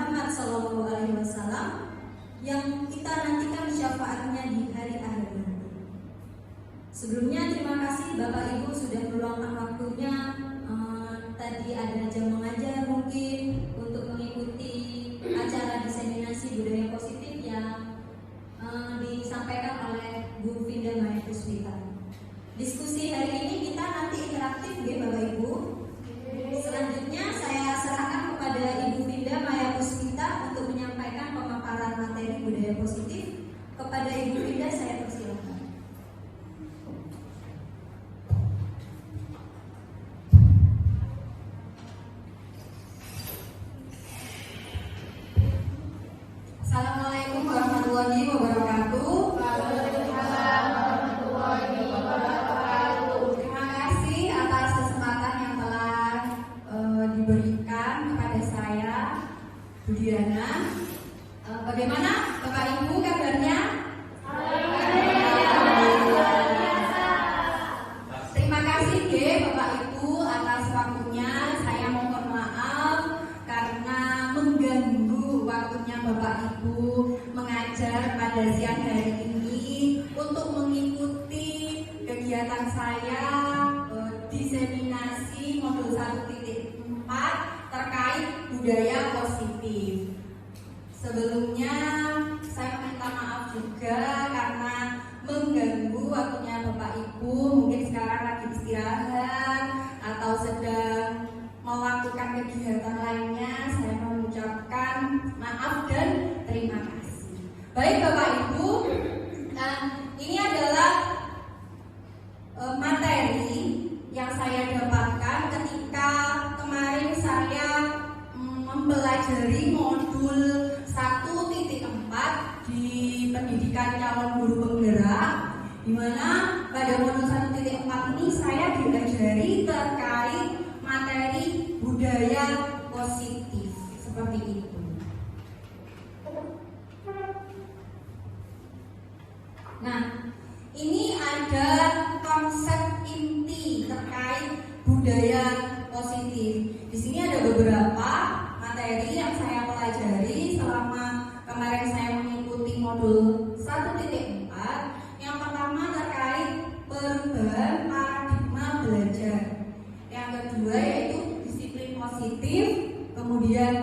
Muhammad SAW yang kita nantikan syafaatnya di hari akhir nanti. Sebelumnya terima kasih Bapak Ibu sudah meluangkan waktunya. Tadi ada jam mengajar mungkin untuk mengikuti acara diseminasi budaya positif yang disampaikan oleh Bu Finda Maya Puspita. Diskusi hari ini kita nanti interaktif ya Bapak Ibu. Selanjutnya saya serahkan kepada Ibu Finda Maya Puspita untuk menyampaikan pemaparan materi budaya positif. Kepada Ibu Finda saya persilakan. Assalamualaikum warahmatullahi wabarakatuh. Waalaikumsalam warahmatullahi wabarakatuh. Terima kasih atas kesempatan yang telah diberikan kepada saya, Bu Diana. Bagaimana Bapak Ibu kabarnya? Terima kasih Bapak Ibu atas waktunya. Saya mohon maaf karena mengganggu waktunya Bapak Ibu mengajar pada siang hari ini untuk mengikuti kegiatan saya diseminasi modul 1.4 terkait budaya positif. Sebelumnya saya minta maaf juga karena mengganggu waktunya Bapak Ibu, mungkin sekarang lagi istirahat atau sedang melakukan kegiatan lainnya. Saya mengucapkan maaf dan terima kasih. Baik Bapak Ibu, ini adalah materi yang saya dapatkan ketika kemarin saya mempelajari modul 1.4 di pendidikan calon guru penggerak, di mana pada modul 1.4 ini saya diajari terkait materi budaya positif seperti itu. Nah, ini ada konsep inti terkait budaya positif. Di sini ada beberapa materi yang saya pelajari selama kemarin saya mengikuti modul 1.4. Yang pertama terkait perubahan paradigma belajar. Yang kedua yaitu disiplin positif. Kemudian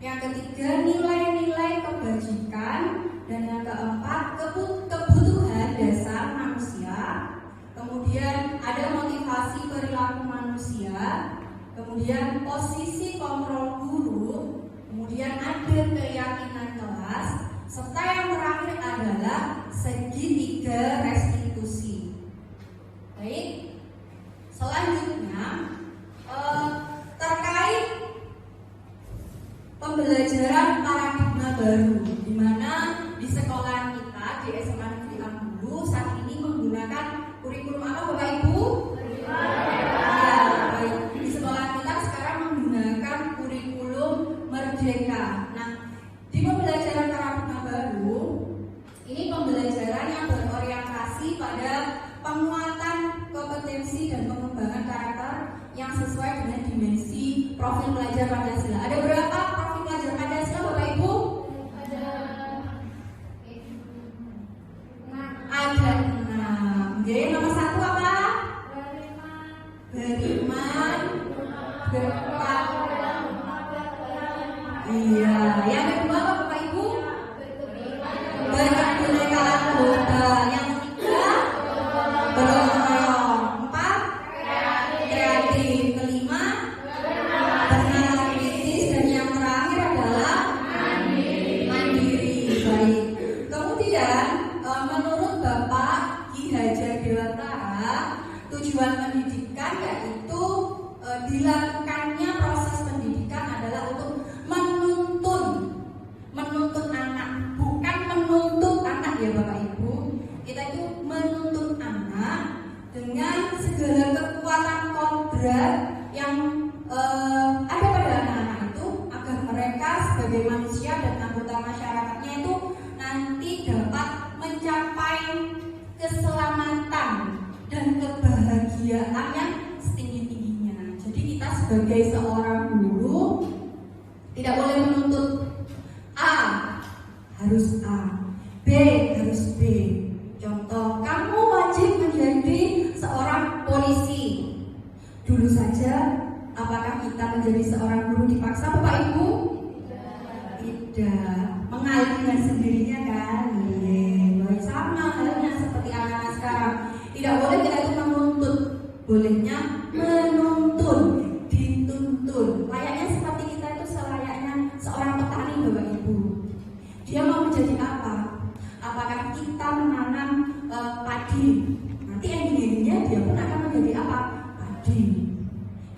yang ketiga nilai-nilai kebajikan. Dan yang keempat kebutuhan dasar manusia. Kemudian ada motivasi perilaku manusia. Kemudian posisi kontrol guru. Kemudian ada keyakinan kelas. Serta yang terakhir adalah segitiga restitusi. Baik. Selanjutnya terkait pembelajaran paradigma baru, di mana di sekolah kita di SMA Negeri Ambulu saat ini menggunakan kurikulum apa Bapak Ibu? Ya, baik. Di sekolah kita sekarang menggunakan kurikulum Merdeka. Nah, di pembelajaran paradigma baru ini pembelajaran yang berorientasi pada penguatan kompetensi dan pengembangan karakter yang sesuai dengan dimensi profil pelajar Pancasila. Ada berapa profil pelajar Pancasila Bapak Ibu? Ada 6. Jadi nomor 1 apa? Beriman, berempat. Iya. Yang kedua apa Bapak Ibu? Berkebinekaan global. Yang ketiga bergotong royong. 4 kreatif. Kelima bernalar kritis. Dan yang terakhir adalah mandiri. Baik. Kemudian menurut Bapak Ki Hajar Dewantara, tujuan pendidikan yaitu dilakukannya proses pendidikan adalah untuk menuntun anak, bukan menuntut anak ya Bapak Ibu. Kita itu menuntut anak dengan segala kekuatan kodrat yang ada pada anak-anak itu, agar mereka sebagai manusia dan anggota masyarakatnya itu nanti dapat mencapai keselamatan dan kebahagiaan yang setinggi-tingginya. Jadi kita sebagai seorang guru tidak boleh menuntut harus A, B harus B. Contoh, kamu wajib menjadi seorang polisi. Dulu saja, apakah kita menjadi seorang guru dipaksa Bapak Ibu? Tidak, mengalir dengan sendirinya kan? Sama halnya seperti anak-anak sekarang. Tidak boleh kita itu menuntut, bolehnya menuntun, dituntun. Layaknya seperti kita itu selayaknya seorang petani Bapak Ibu. Dia mau menjadi apa? Apakah kita menanam padi? Nanti ending-endingnya dia pun akan menjadi apa? Padi.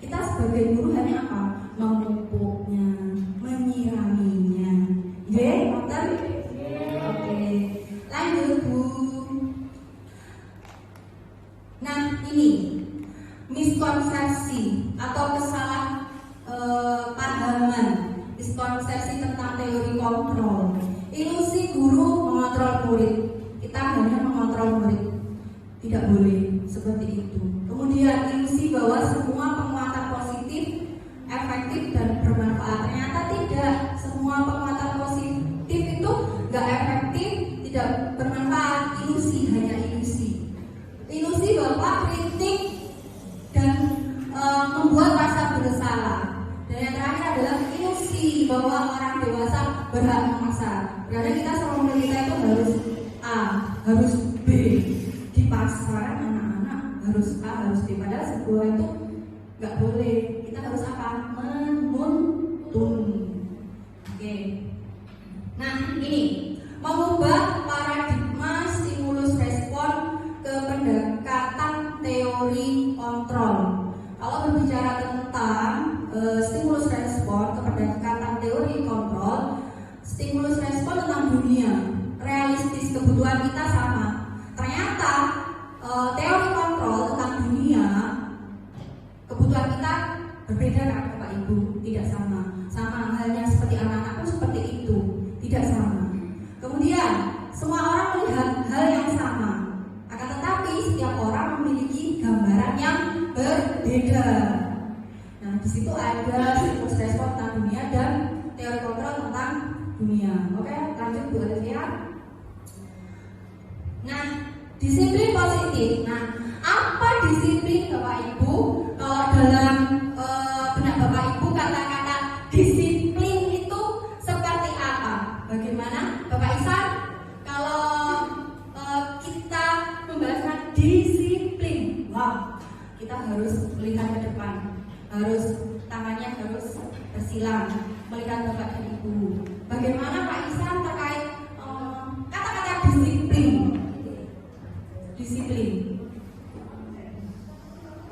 Kita sebagai guru hanya apa? Memupuknya, menyiraminya. Ya, nonton? Oke. Lanjut Bu. Nah ini miskonsepsi atau kesalahpahaman, miskonsepsi tentang teori kontrol. Ilusi guru mengontrol murid. Kita hanya mengontrol murid. Tidak boleh seperti itu. Kemudian ilusi bahwa semua penguatan positif efektif dan bermanfaat. Ternyata tidak. Semua penguatan positif itu nggak efektif, tidak bermanfaat. Ilusi, hanya ilusi. Ilusi bahwa kritik dan membuat rasa bersalah. Dan yang terakhir adalah ilusi bahwa orang dewasa berhak memaksa. Karena kita selalu kita itu harus A, harus B. Dipaksa anak-anak harus A, harus B. Padahal sebuah itu nggak boleh. Kita harus apa? Menuntun. Oke. Nah ini mengubah paradigma stimulus respon ke pendekatan teori kontrol. Kalau berbicara tentang stimulus respon ke pendekatan teori kontrol, stimulus respon tentang dunia, realistis kebutuhan kita sama. Ternyata teori kontrol tentang dunia, kebutuhan kita berbeda kan Bapak Ibu? Tidak sama. Sama halnya seperti anak-anak pun seperti itu, tidak sama. Kemudian semua orang melihat hal yang sama, akan tetapi setiap orang memiliki gambaran yang berbeda. Nah di situ ada stimulus respon tentang dunia dan teori kontrol tentang dunia. Oke, lanjut Bu Olivia. Nah, disiplin positif. Nah, apa disiplin Bapak Ibu? Kalau dalam benak Bapak Ibu kata-kata disiplin itu seperti apa? Bagaimana Bapak Isan? Kalau kita membahas disiplin, wow, kita harus melihat ke depan, harus tangannya harus bersilang, melihat Bapak dan Ibu. Bagaimana Pak Isan terkait kata-kata disiplin? Disiplin.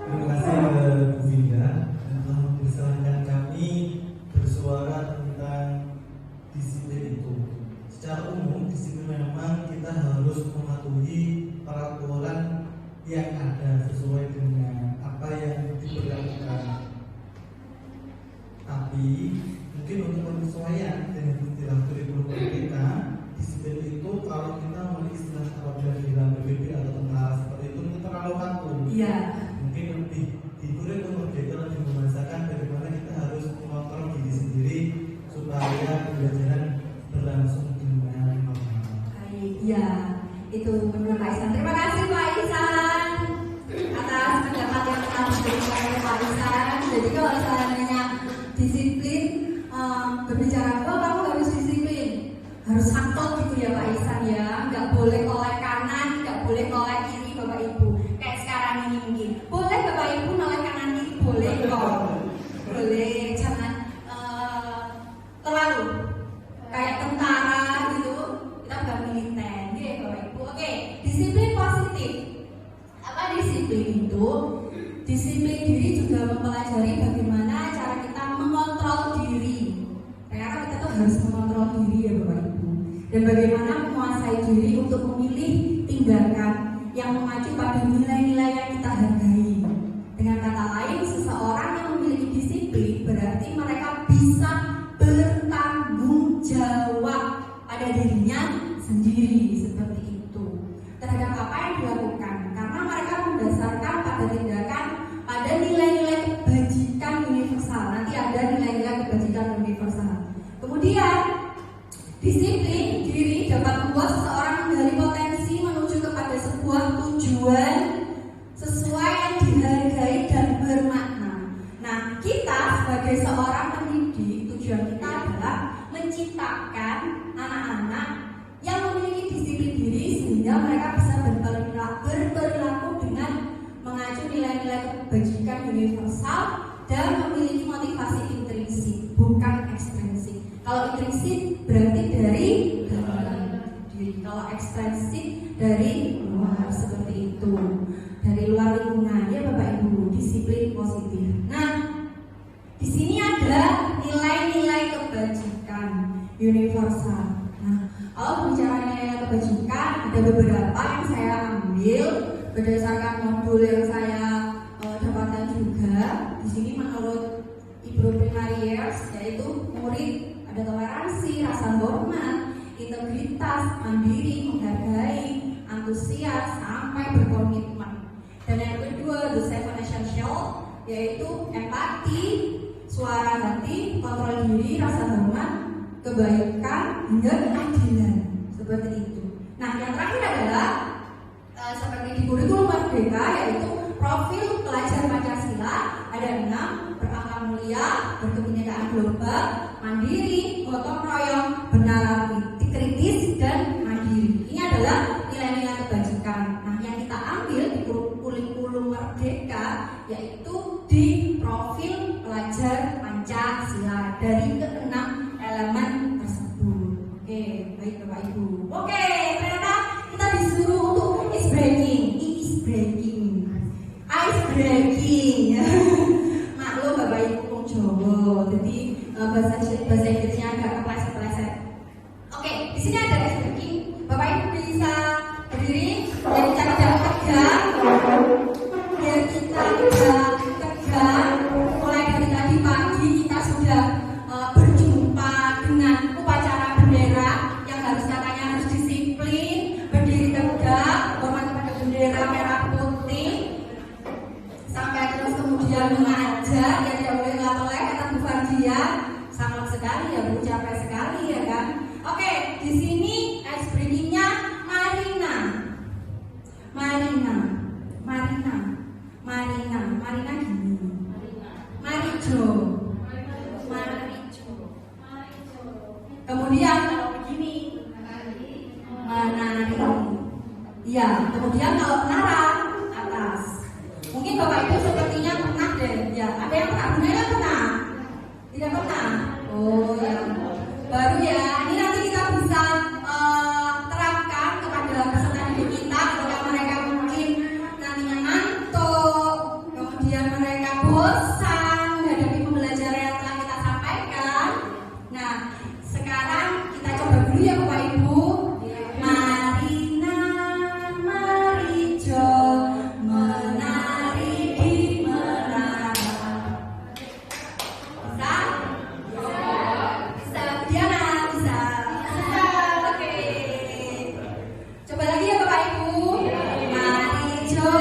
Terima kasih Bu Winda telah mempersilahkan kami bersuara tentang disiplin itu. Secara umum, disiplin memang kita harus mematuhi peraturan yang ada sesuai dengan apa yang diberlakukan. Tapi mungkin untuk penyesuaian dengan istilah kurikulum kita, disiplin itu kalau kita memiliki istilah apabila dalam PBB atau tentara seperti itu terlalu kaku. Iya. Mungkin lebih di kurikulum kita lebih membahasakan bagaimana kita harus mengontrol diri sendiri supaya pembelajaran berlangsung dengan normal. Baik, ya itu menurut Pak Isan. Terima kasih Pak Isan atas pendapat yang telah diberikan oleh Pak Isan. Jadi kalau seandainya disiplin berbicara, oh kamu harus disiplin, harus sakit gitu ya Pak Isan ya, nggak boleh oleh kanan, nggak boleh oleh kiri Bapak Ibu. Kayak sekarang ini mungkin boleh Bapak Ibu oleh kanan kiri, boleh kok, boleh, jangan terlalu kayak tentara gitu, kita nggak militer, gitu Bapak Ibu. Oke, disiplin positif. Apa disiplin itu? Disiplin diri juga mempelajari bagaimana cara kita mengontrol diri. Karena kita tuh harus mengontrol diri ya Bapak Ibu. Dan bagaimana menguasai diri untuk memilih tindakan yang mengacu pada nilai-nilai yang kita hargai. Dengan kata lain, seseorang yang memiliki disiplin berarti mereka bisa bertanggung jawab pada dirinya sendiri seperti itu terhadap apa yang dilakukan, karena mereka mendasarkan pada tindakan pada nilai-nilai kebajikan universal. Nanti ada nilai-nilai kebajikan universal. Kemudian disiplin diri menciptakan anak-anak yang memiliki disiplin diri sehingga mereka bisa berperilaku dengan mengacu nilai-nilai kebajikan universal dan memiliki motivasi intrinsik, bukan ekstrinsik. Kalau intrinsik berarti dari dalam diri, kalau ekstrinsik dari luar, seperti itu, dari luar lingkungan ya Bapak Ibu, disiplin positif. Nah, di sini ada nilai-nilai kebajikan universal. Nah, kalau bicara nilai kebajikan, ada beberapa yang saya ambil berdasarkan modul yang saya dapatkan juga. Di sini menurut Ibu Primariers, yaitu murid ada toleransi, rasa hormat, integritas, mandiri, menghargai, antusias, sampai berkomitmen. Dan yang kedua, the seven essential, yaitu empati, suara hati, kontrol diri, rasa hormat, kebaikan, hingga keadilan. Seperti itu. Nah, yang terakhir adalah seperti di kurikulum Merdeka, yaitu profil pelajar Pancasila ada 6: berakhlak mulia, berkebinekaan global, mandiri, gotong royong, bernalar kritis, dan mandiri. Ini adalah nilai-nilai kebajikan. Nah, yang kita ambil di kurikulum Merdeka yaitu di profil pelajar Pancasila dari ke-6 elemen tersebut. Oke, baik Bapak Ibu. Oke, ternyata kita disuruh untuk ice breaking. Maklum Bapak Ibu wong Jawa, jadi bahasa Inggrisnya agak kepleset-pleset. Oke, di sini ada ice breaking. Bapak Ibu bisa berdiri dan cara tegak. Biar kita tegak. Mulai dari tadi pagi kita sudah berjumpa dengan upacara bendera yang katanya harus disiplin, berdiri tegak, hormat kepada bendera merah putih, sampai terus kemudian mengajar, ya tidak boleh ngelak-ngelak, kata Bu Fardia. Sangat sekali ya Bu, capek sekali ya kan. Oke, di sini ice breaking-nya Marina gini. Marijo. Kemudian kalau begini, menari. Iya, kemudian kalau menara atas. Mungkin Bapak Ibu sepertinya pernah deh. Ya, ada yang pernah? Benar pernah? Tidak pernah? Oh ya, baru ya. Ini nanti kita bisa terapkan kepada peserta didik kita ketika mereka mungkin nantinya ngantuk, kemudian mereka bosan menghadapi pembelajaran yang telah kita sampaikan. Nah, sekarang kita coba dulu ya Bapak Ibu. Marina Marijo menari di menara. Bisa? Diana bisa? Oke. Coba lagi ya Bapak Ibu. Marijo.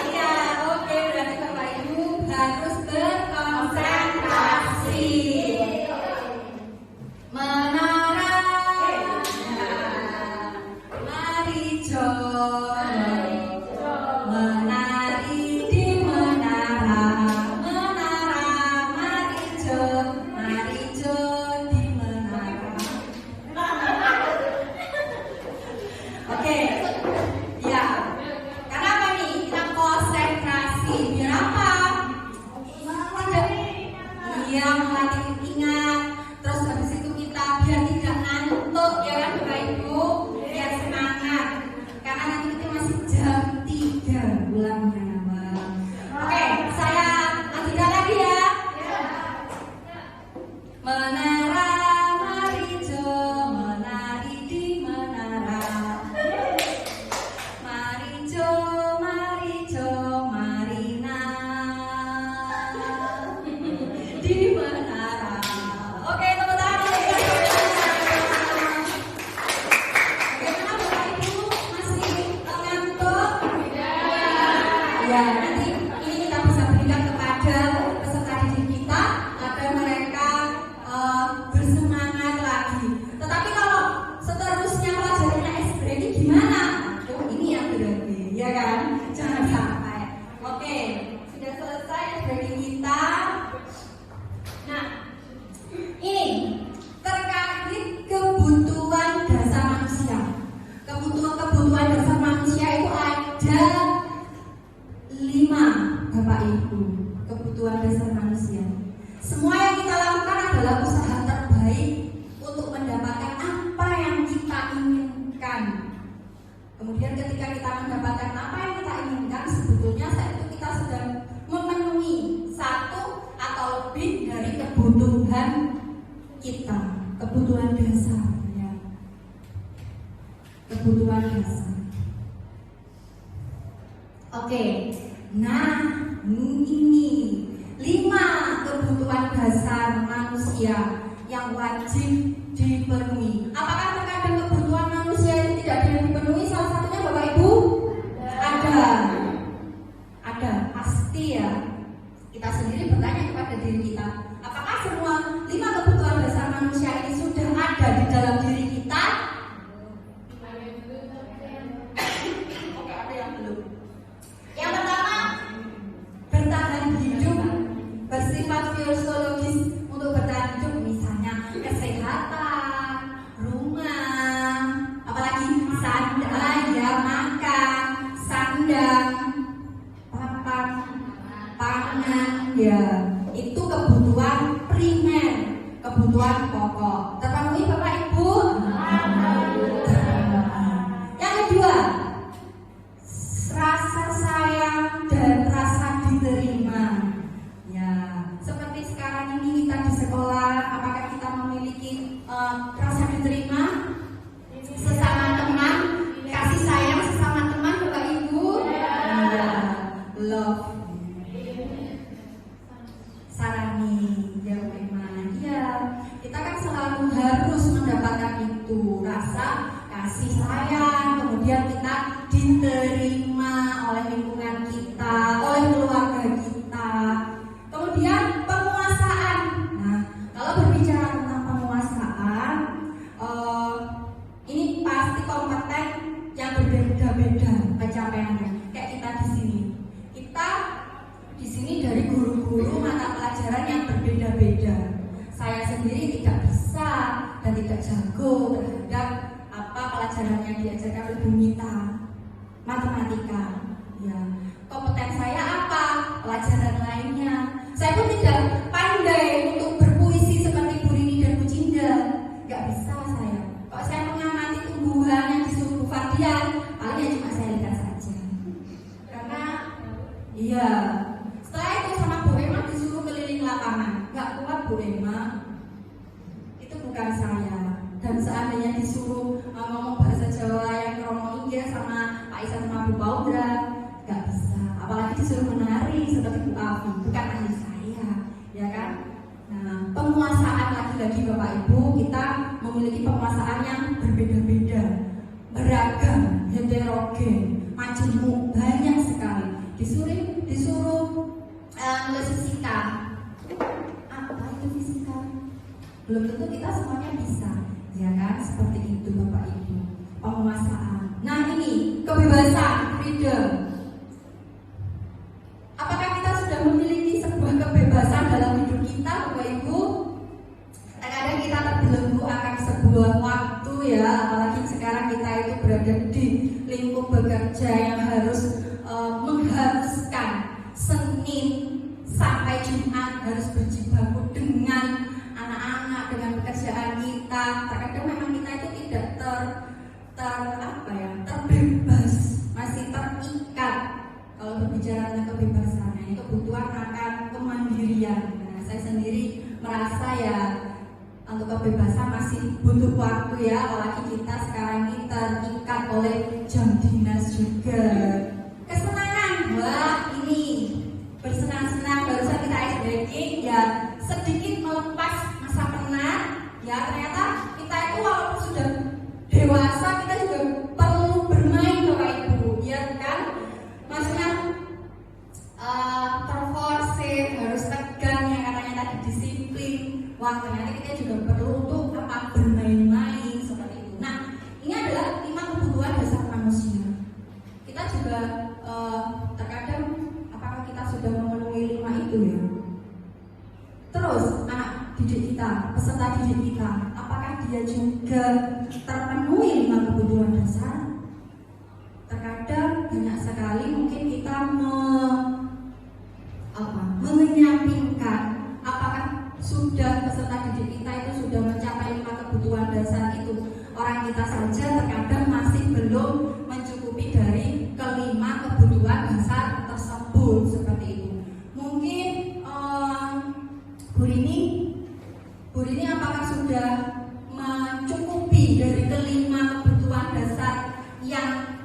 Iya, oke, berarti Bapak Ibu harus berkonsentrasi. Menara Marijo menari di menara. Menara Marijo di menara. Oke, ya. Karena apa nih? Kita konsentrasi. Biar apa? Iya, melatih ingat. Terus habis itu kita biar tidak ngantuk ya kan Bapak Ibu, biar semangat. Karena nanti kita masih jam 3 ulangnya. Oke, saya lanjutkan lagi ya. Menara Marijo menari di menara. Marijo Marina di menara. Oke, tepuk tangan. Bagaimana Bapak Ibu, masih ngantuk? Ya, nanti ini kita bisa berikan kepada peserta didik kita agar mereka Kemudian ketika kita mendapatkan apa yang kita inginkan, sebetulnya saat itu kita sedang memenuhi satu atau lebih dari kebutuhan kita, kebutuhan dasar ya. Kebutuhan dasar. Oke, nah ini 5 kebutuhan dasar manusia yang wajib dipenuhi. Apakah terkadang kebutuhan manusia itu tidak dipenuhi? Salah satunya Bapak Ibu? Ada, pasti ya. Kita sendiri bertanya kepada diri kita, apakah semua 5 kebutuhan dasar manusia ini sudah ada di dalam diri kita? Oke, ada yang belum. Yang pertama, bertahan hidup bersifat fisiologis. Untuk bertahan hidup misalnya kesehatan, rumah, apalagi sandang, ya, makan, sandang, papan, pangan, ya, itu kebutuhan primer, kebutuhan pokok. Terpenuhi Bapak Ibu? Yang kedua, rasa sayang dan rasa diterima. Ya, seperti sekarang ini kita di sekolah, apakah kita memiliki rasa diterima sesama teman, kasih sayang sesama teman, Bapak Ibu? Ya, love, sarani, ya bagaimana? Ya, kita kan selalu harus mendapatkan itu, rasa kasih sayang, kemudian kita diterima oleh lingkungan kita, oleh keluarga kita. Kemudian penguasaan. Nah, kalau berbicara tentang penguasaan, ini pasti kompeten yang berbeda-beda pencapaiannya. Kayak kita di sini. Kita di sini dari guru-guru mata pelajaran yang berbeda-beda. Saya sendiri tidak bisa dan tidak jago terhadap apa pelajaran yang diajarkan oleh Bu Mita, matematika. Ya, kompeten saya apa? Pelajaran lainnya. Saya pun tidak pandai untuk berpuisi seperti Bu Rini dan Bu Cinda. Gak bisa saya. Kalau saya mengamati tumbuhan yang disuruh Bu Fadian, palingnya cuma saya lihat saja. Karena, iya. Setelah itu sama Bu Emma disuruh keliling lapangan. Gak kuat Bu Emma. Itu bukan saya. Dan seandainya disuruh ngomong bahasa Jawa yang kromo inggih sama Pak Isa sama Bu Paudra, gak bisa. Apalagi disuruh menari seperti Bu Afi, bukan ahli saya, ya kan? Nah, penguasaan lagi-lagi Bapak Ibu, kita memiliki penguasaan yang berbeda-beda, beragam, heterogen, majemuk, banyak sekali. Disuruh nulis fisika. Apa itu fisika? Belum tentu kita semuanya bisa, ya kan? Seperti itu Bapak Ibu, penguasaan. Nah ini kebebasan, freedom. Apakah kita sudah memiliki sebuah kebebasan dalam hidup kita, Bapak Ibu? Kadang-kadang kita terbelenggu akan sebuah waktu ya, apalagi sekarang kita itu berada di lingkup bekerja yang harus mengharuskan Senin sampai Jumat harus berjibaku dengan anak-anak, dengan pekerjaan kita. Terkadang memang kita itu tidak terbebas, masih terikat. Kalau berbicara tentang kebebasan, ini kebutuhan akan kemandirian. Nah, saya sendiri merasa ya untuk kebebasan masih butuh waktu ya, apalagi kita sekarang ini terikat oleh jam dinas juga. Kesenangan, wah ini bersenang-senang, barusan kita ice breaking ya, sedikit melepas masa penat ya. Ternyata kita itu walaupun sudah dewasa, kita juga perlu bermain Bapak Ibu, ya kan? Maksudnya terforsir, harus tegang yang katanya tadi disiplin. Wah, ternyata kita juga perlu untuk apa? Bermain-main seperti itu. Nah, ini adalah 5 kebutuhan dasar manusia. Kita juga terkadang apakah kita sudah memenuhi 5 itu ya? Terus anak didik kita, peserta didik kita, apakah dia juga terpenuhi 5 kebutuhan dasar? Terkadang banyak sekali mungkin kita menyampingkan apakah sudah peserta didik kita itu sudah mencapai 5 kebutuhan dasar itu. Orang kita saja terkadang masih belum mencukupi sudah mencukupi dari kelima kebutuhan dasar yang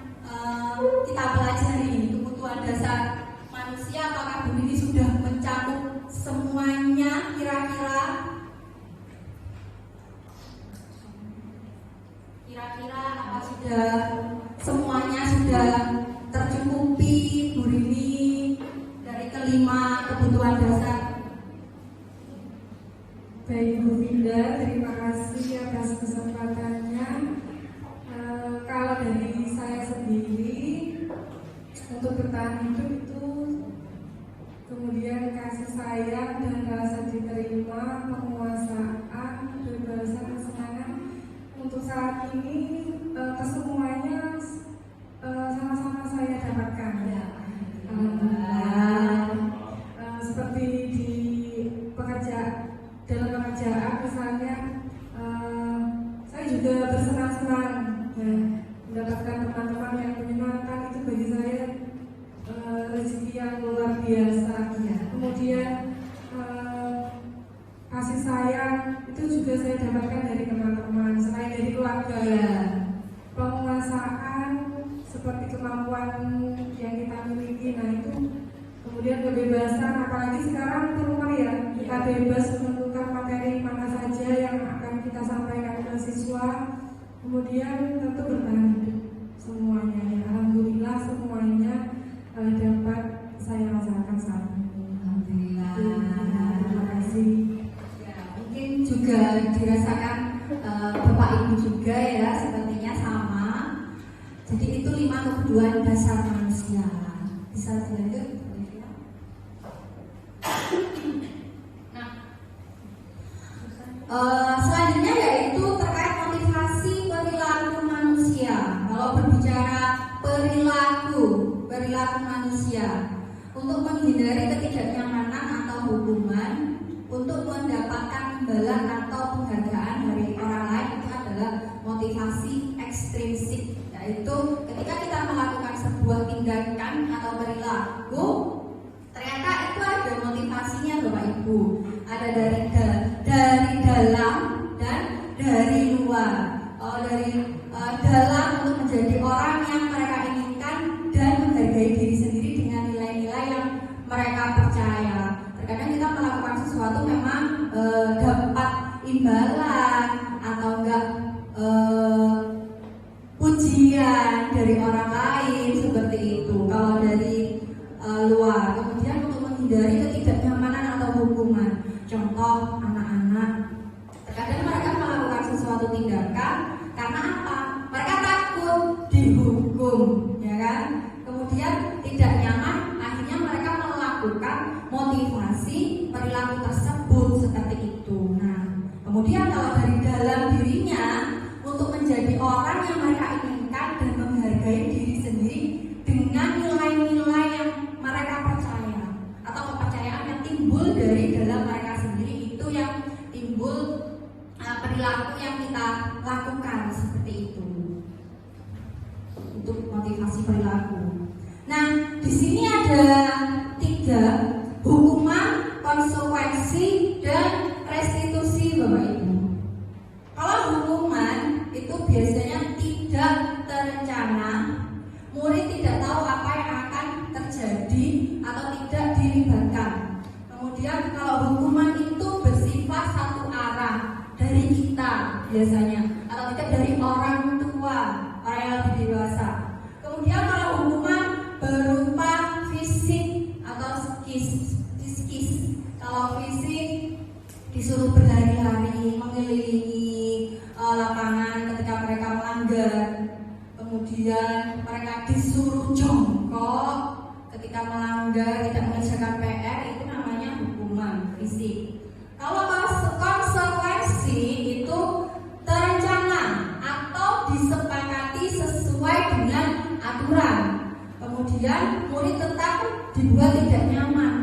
kita pelajari. Kebutuhan dasar manusia, apakah bumi ini sudah mencakup semuanya kira-kira? Kira-kira apa sudah semuanya sudah tercukupi Bu Rini dari kelima kebutuhan dasar? Baik Bu Winda, terima kasih atas kesempatannya. Kalau dari saya sendiri, untuk bertahan hidup itu kemudian kasih sayang dan rasa diterima, penguasaan, kebebasan, kesenangan. Untuk saat ini kesemuanya sama-sama saya dapatkan. Ya. Seperti di dalam pekerjaan misalnya, saya juga bersenang-senang mendapatkan teman-teman yang menyenangkan. Itu bagi saya rezeki yang luar biasa. Kemudian kasih sayang itu juga saya dapatkan dari teman-teman, selain dari keluarga. Penguasaan seperti kemampuan yang kita miliki, nah itu. Kemudian kebebasan, apalagi sekarang keluar ya, kita bebas menentukan materi mana saja yang akan kita sampaikan ke siswa. Kemudian tentu bertahan hidup semuanya. Ya, alhamdulillah semuanya dapat saya rasakan saat ini. Alhamdulillah. Terima kasih. Ya, mungkin juga dirasakan Bapak Ibu juga ya, sepertinya sama. Jadi itu 5 kebutuhan dasar manusia. Bisa dilanjut? Selanjutnya yaitu terkait motivasi perilaku manusia. Kalau berbicara perilaku manusia, untuk menghindari ketidaknyamanan atau hukuman, untuk mendapatkan imbalan atau penghargaan dari orang lain, itu adalah motivasi ekstrinsik, yaitu ketika kita melakukan sebuah tindakan atau perilaku, ternyata itu ada motivasinya Bapak Ibu, ada dari dalam dan dari luar. Dari dalam untuk menjadi orang yang mereka inginkan dan menghargai diri sendiri dengan nilai-nilai yang mereka percaya. Terkadang kita melakukan sesuatu memang dapat imbalan atau enggak pujian dari orang lain seperti itu. Kalau dari luar, kemudian untuk menghindari ketidaknyamanan atau hukuman. Contoh anak-anak, terkadang mereka melakukan sesuatu tindakan karena apa? Mereka takut dihukum, ya kan? Kemudian tidak nyaman, akhirnya mereka melakukan motivasi perilaku tersebut seperti itu. Nah, kemudian kalau dari dalam dirinya untuk menjadi orang yang mereka inginkan dan menghargai diri sendiri dengan nilai-nilai yang mereka percaya atau kepercayaan yang timbul dari dalam mereka sendiri, itu yang timbul perilaku yang kita lakukan seperti itu untuk motivasi perilaku. Nah, di sini ada 3: hukuman, konsekuensi, dan restitusi, Bapak Ibu. Kalau hukuman itu biasanya tidak terencana, murid tidak tahu apa yang akan terjadi atau tidak dilibatkan. Kemudian kalau hukuman itu bersifat satu arah dari kita biasanya, atau tidak dari orang tua, orang yang lebih dewasa. Kemudian kalau hukuman berupa fisik atau psikis. Kalau fisik disuruh berlari-lari mengelilingi lapangan ketika mereka melanggar. Kemudian mereka disuruh jongkok ketika melanggar, tidak mengerjakan PR, itu namanya hukuman fisik. Kalau konsekuensi itu terencana atau disepakati sesuai dengan aturan. Kemudian murid tetap dibuat tidak nyaman.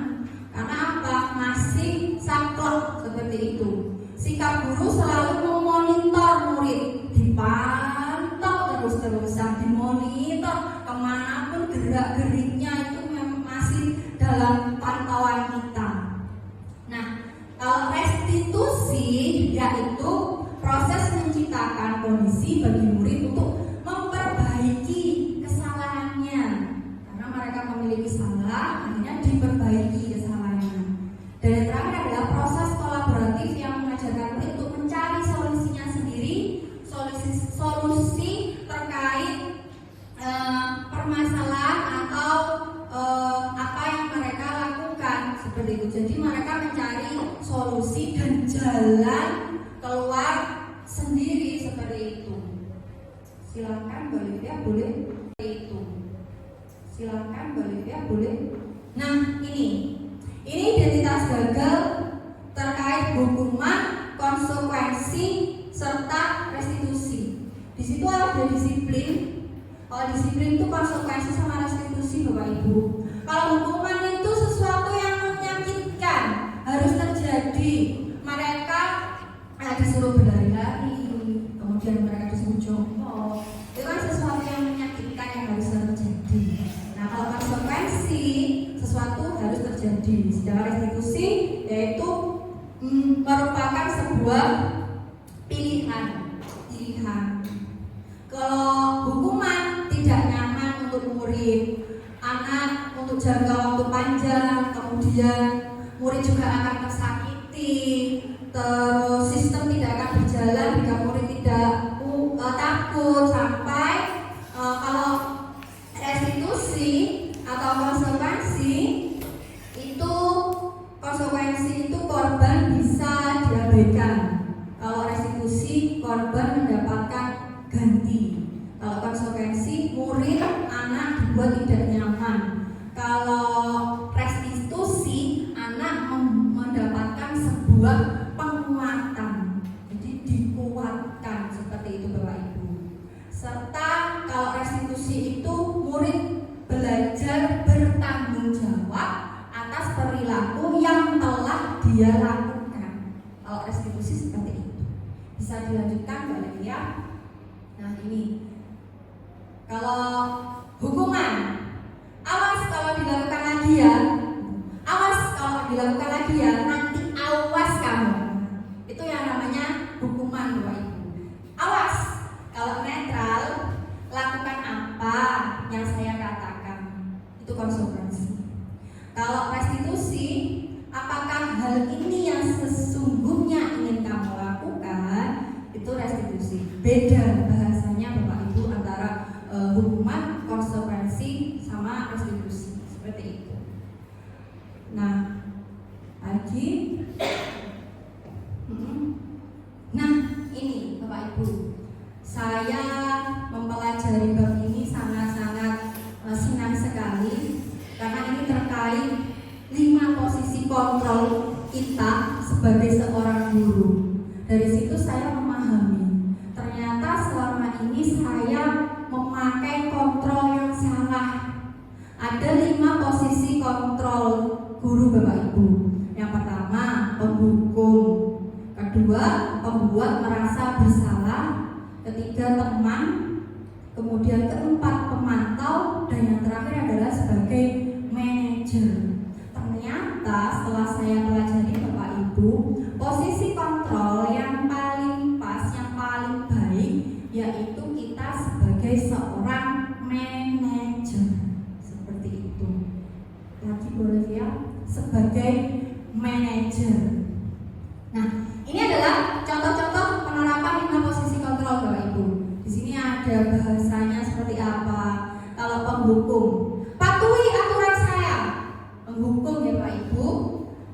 Karena apa? Masih saklek seperti itu. Sikap guru selalu memonitor murid, dipantau terus-terusan, dimonitor kemanapun gerak-geriknya itu masih dalam pantauan kita. Nah, kalau restitusi yaitu proses menciptakan kondisi bagi murid untuk memperbaiki kesalahannya. Karena mereka memiliki salah, akhirnya diperbaiki kesalahannya. Dan yang terakhir adalah proses kolaboratif yang mengajarkan murid untuk mencari solusinya sendiri, solusi terkait permasalahan atau apa yang mereka lakukan seperti itu. Jadi mereka mencari solusi dan jalan keluar sendiri seperti itu. Silakan Bolivia boleh itu. Silakan Bolivia boleh. Nah ini identitas gagal terkait hukuman, konsekuensi serta restitusi. Di situ ada disiplin. Kalau disiplin itu konsekuensi sama restitusi, Bapak Ibu. Kalau hukuman itu sesuatu yang menyakitkan, harus terjadi. Mereka disuruh berlari-lari, kemudian mereka disuruh jongkok. Itu kan sesuatu yang menyakitkan yang harus terjadi. Nah, kalau konsekuensi sesuatu harus terjadi. Sedangkan restitusi yaitu merupakan sebuah pilihan. Kalau hukuman tidak nyaman untuk murid, anak untuk jangka waktu panjang, kemudian murid juga akan tersakiti, terus sistem tidak akan berjalan jika murid tidak takut sampai kalau restitusi atau konsekuensi itu korban bisa diabaikan. Kalau restitusi korban mendapatkan ganti. Kalau konsekuensi murid anak dibuat tidak nyaman. Kalau restitusi anak mendapatkan sebuah penguatan. Jadi dikuatkan seperti itu Bapak Ibu. Serta kalau restitusi itu murid belajar bertanggung jawab atas perilaku yang telah dia lakukan. Kalau restitusi seperti itu. Bisa dilanjutkan Mbak Livia. Nah ini kalau hukuman, awas kalau dilakukan lagi ya, nanti awas kamu. Itu yang namanya hukuman Bapak Ibu. Awas kalau netral, lakukan apa yang saya katakan, itu konsekuensi. Kalau restitusi, apakah hal ini yang sesungguhnya ingin kamu lakukan, itu restitusi. Beda bahasanya Bapak Ibu antara hukuman, konsekuensi sama restitusi seperti itu. Nah, lagi nah ini Bapak Ibu, saya mempelajari bab ini sangat-sangat senang sekali karena ini terkait 5 posisi kontrol kita sebagai seorang guru. Dari situ saya memahami ternyata selama ini saya memakai kontrol yang salah. Ada 5 posisi kontrol guru Bapak Ibu. Yang pertama, penghukum. Kedua, pembuat merasa bersalah. Ketiga, teman. Kemudian keempat, pemantau. Dan yang terakhir adalah sebagai manajer. Ternyata setelah saya pelajari Bapak Ibu, posisi kontrol yang paling pas, yang paling baik yaitu kita sebagai seorang manajer. Seperti itu. Lagi boleh ya, sebagai manajer. Nah, ini adalah contoh-contoh penerapan 5 posisi kontrol Bapak Ibu. Di sini ada bahasanya seperti apa. Kalau penghukum, patuhi aturan saya. Penghukum ya Bapak Ibu.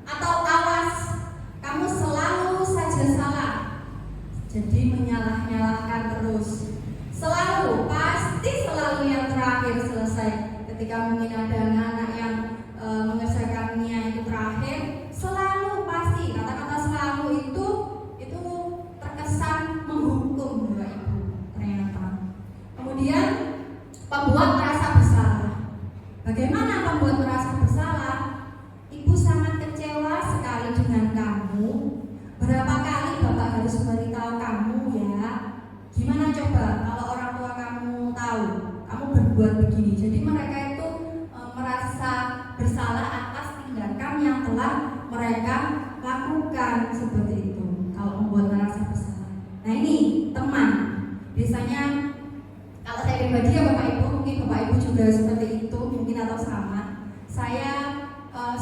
Atau awas, kamu selalu saja salah. Jadi menyalah-nyalahkan terus. Selalu, pasti selalu yang terakhir selesai. Ketika mungkin ada anak-anak yang mengerjakannya itu terakhir, selalu pasti kata-kata selalu itu terkesan menghukum Bapak Ibu ternyata. Kemudian pembuat merasa bersalah. Bagaimana pembuat merasa bersalah? Ibu sangat kecewa sekali dengan kamu. Berapa kali Bapak harus memberitahu kamu ya? Gimana coba kalau orang tua kamu tahu kamu berbuat begini? Jadi mereka itu juga seperti itu mungkin atau sama. Saya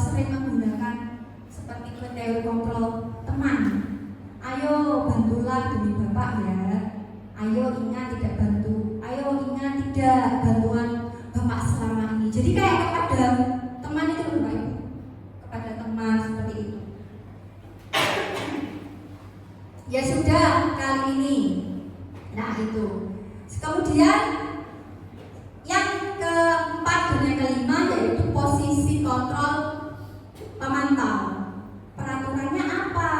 sering menggunakan seperti teori kontrol teman. Ayo bantulah demi Bapak ya. Ayo ingat tidak bantu. Ayo ingat tidak bantuan Bapak selama ini. Jadi kayak kepada teman itu Bapak Ibu. Kepada teman seperti itu. Ya sudah kali ini. Nah itu. Kemudian yang keempat dan yang kelima yaitu posisi kontrol pemantau. Peraturannya apa?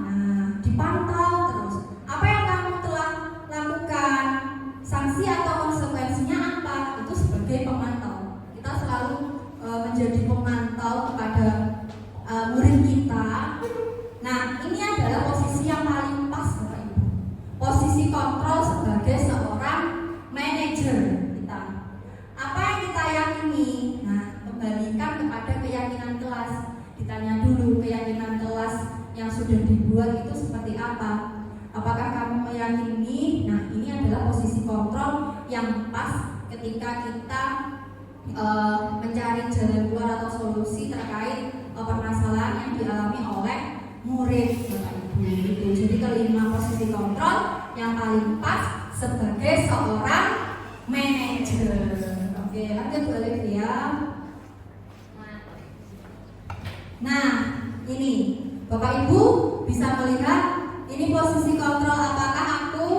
Nah, dipantau terus. Apa yang kamu telah lakukan? Sanksi atau konsekuensinya apa? Itu sebagai pemantau. Kita selalu menjadi pemantau kepada murid kita. Nah, ini adalah posisi yang paling pas Bapak Ibu. Posisi kontrol sebagai seorang manajer kita. Apa yang kita yakini? Nah, kembalikan kepada keyakinan kelas. Ditanya dulu keyakinan kelas yang sudah dibuat itu seperti apa. Apakah kamu meyakini? Nah, ini adalah posisi kontrol yang pas ketika kita mencari jalan keluar atau solusi terkait permasalahan yang dialami oleh murid Bapak Ibu. Gitu. Jadi kelima posisi kontrol yang paling pas sebagai seorang manajer. Oke, lanjut Bu Olivia. Nah, ini Bapak Ibu bisa melihat ini posisi kontrol. Apakah aku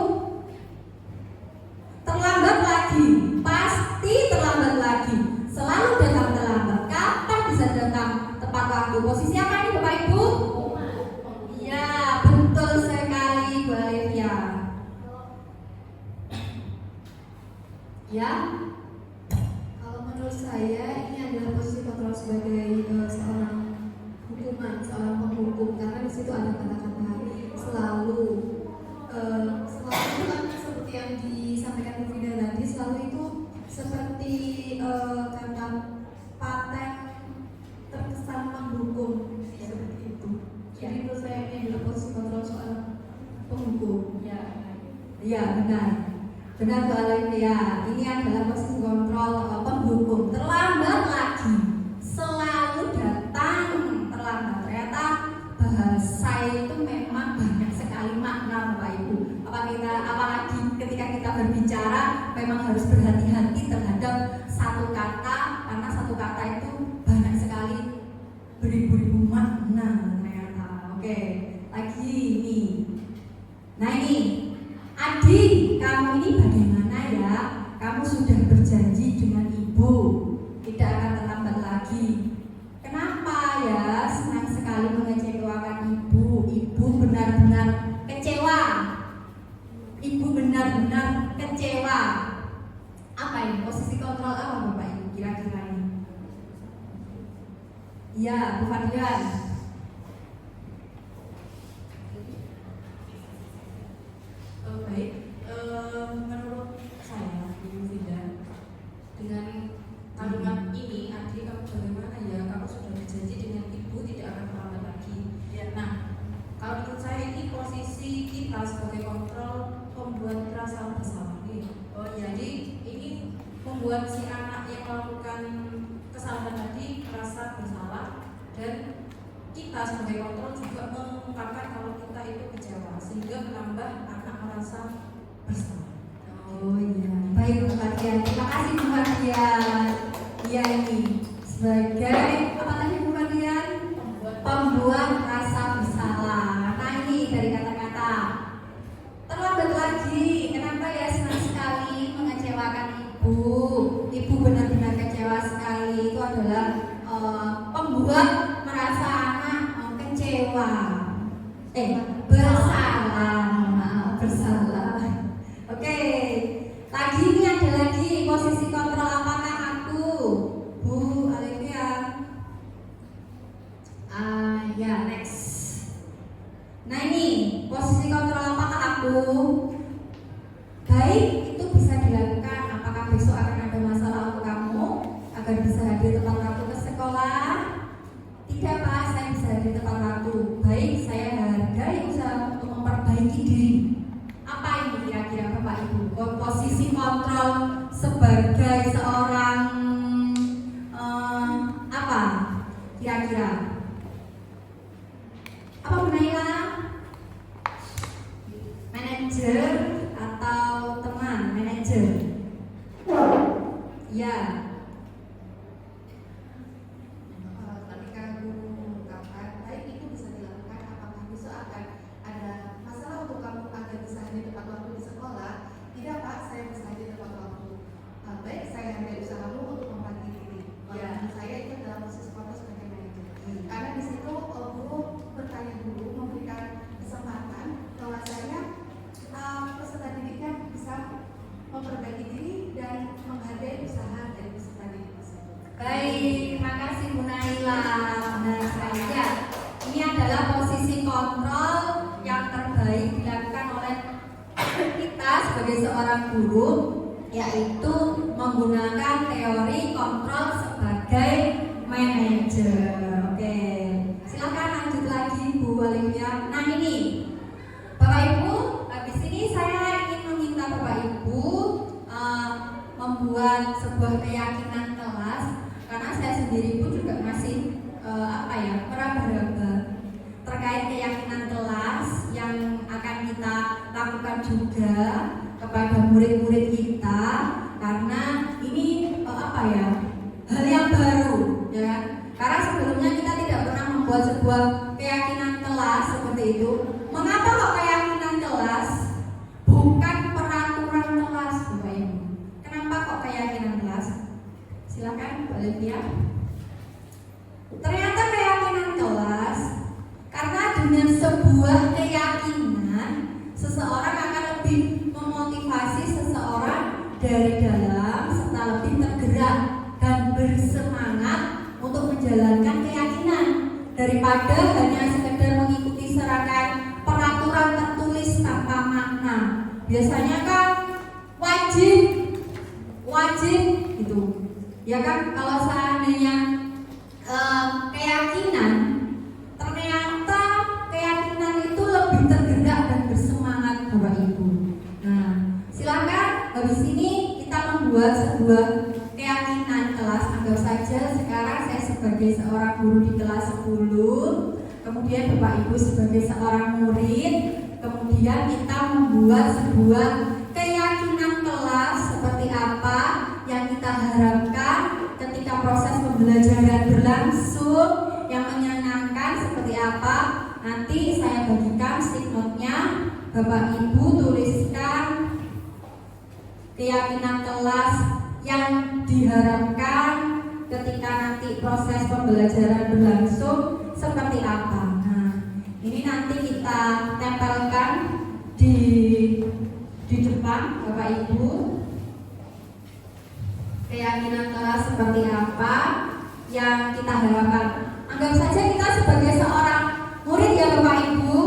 terlambat lagi? Pasti terlambat lagi. Selalu datang terlambat. Kapan bisa datang tepat waktu? Posisi apa ini Bapak Ibu? Ya, betul sekali Bu Olivia. Ya, Kalau menurut saya ini adalah posisi kontrol sebagai seorang hukuman, seorang penghukum, karena di situ ada kata-kata selalu. Selalu itu kan seperti yang disampaikan Bu Vida tadi, selalu itu seperti kata paten terkesan menghukum seperti itu. Jadi menurut saya ini adalah posisi kontrol seorang penghukum. ya benar. Benar Bu Olivia. Ini adalah posisi kontrol penghukum. Terlambat lagi. Selalu datang terlambat. Ternyata bahasa itu memang banyak sekali makna Bapak Ibu. Apalagi ketika kita berbicara memang harus berhati-hati terhadap satu kata, karena satu kata itu banyak sekali beribu-ribu makna ternyata. Oke, lagi ini. Nah ini, Adi, kamu ini bagaimana ya? Kamu sudah berjanji dengan ibu tidak akan terlambat lagi. Kenapa ya? Senang sekali mengecewakan ibu. Ibu benar-benar kecewa. Ibu benar-benar kecewa. Apa ini? Posisi kontrol apa Bapak Ibu kira-kira ini? Ya, Bu Fadlian. Baik, menurut saya Bu Vida, dengan kalimat ini, Adi kamu bagaimana ya? Kamu sudah berjanji dengan ibu tidak akan terlambat lagi. Ya, nah, kalau menurut saya ini posisi kita sebagai kontrol membuat rasa bersalah nih. Oh, jadi ini membuat si anak yang melakukan kesalahan tadi merasa bersalah, dan kita sebagai kontrol juga mengungkapkan kalau kita itu kecewa, sehingga menambah anak merasa bersalah. Oh iya, baik Bu Fadlian. Terima kasih Bu Fadlian. Iya ini sebagai apa tadi Bu Fadlian? Pembuat rasa bersalah. Nah ini dari kata-kata terlambat lagi. Kenapa ya senang sekali mengecewakan ibu? Ibu benar-benar kecewa sekali. Itu adalah pembuat merasa anak kecewa. Bersalah. Maaf, bersalah. Oke, lagi ini ada lagi posisi kontrol. Apakah aku, Bu Olivia? Ya, next. Nah ini posisi kontrol. Apakah aku? Baik, itu bisa dilakukan. Apakah besok akan ada masalah untuk kamu agar bisa hadir tepat waktu ke sekolah? Tidak Pak, saya bisa hadir tepat waktu. Baik, saya hargai usaha untuk memperbaiki diri. Apa ini kira-kira Bapak Ibu? Posisi kontrol sebagai seorang manajer atau teman manajer? Ya. Ketika guru mengungkapkan, baik itu bisa dilakukan, apakah besok akan ada masalah untuk kamu agar bisa hadir tepat waktu di sekolah? Tidak Pak, saya bisa hadir tepat waktu. Baik, saya hargai usahamu untuk membagi diri. Menurut saya itu adalah proses proses sebagai manajer. Karena di situ guru bertanya dulu, memberikan kesempatan bahwasanya peserta didiknya bisa memperbaiki diri dan menghargai usaha dari peserta didik tersebut. Baik, terima kasih Bu Naila. Nah, saya ini adalah posisi kontrol yang terbaik dilakukan oleh kita sebagai seorang guru, yaitu menggunakan teori kontrol sebagai manajer. Oke, silakan lanjut lagi Bu Olivia. Nah ini, Bapak Ibu, habis ini saya ingin meminta Bapak Ibu membuat sebuah keyakinan kelas, karena saya sendiri pun juga masih meraba-raba terkait keyakinan kelas yang akan kita lakukan juga kepada murid-murid kita, karena ini hal yang baru, ya. Karena sebelumnya kita tidak pernah membuat sebuah keyakinan kelas seperti itu. Mengapa kok keyakinan kelas bukan peraturan kelas, Bapak Ibu? Kenapa kok keyakinan kelas? Silakan Mbak Olivia. Ternyata keyakinan kelas, karena dengan sebuah keyakinan seseorang akan lebih memotivasi seseorang dari dalam serta lebih tergerak dan bersemangat untuk menjalankan keyakinan daripada hanya sekedar mengikuti serangkaian peraturan tertulis tanpa makna. Biasanya kan wajib gitu, ya kan? Kalau seandainya keyakinan, ternyata keyakinan itu lebih tergerak dan bersemangat, Bapak Ibu. Nah, silakan habis ini kita membuat sebuah keyakinan kelas. Anggap saja sekarang saya sebagai seorang guru di kelas 10, kemudian Bapak Ibu sebagai seorang murid, kemudian kita membuat sebuah keyakinan kelas seperti apa yang kita harapkan ketika proses pembelajaran berlangsung, yang menyenangkan seperti apa. Nanti saya bagikan stick note-nya, Bapak Ibu tuliskan keyakinan kelas yang diharapkan ketika nanti proses pembelajaran berlangsung seperti apa. Nah, ini nanti kita tempelkan di depan Bapak Ibu. Keyakinan kelas seperti apa yang kita harapkan. Anggap saja kita sebagai seorang murid ya Bapak Ibu.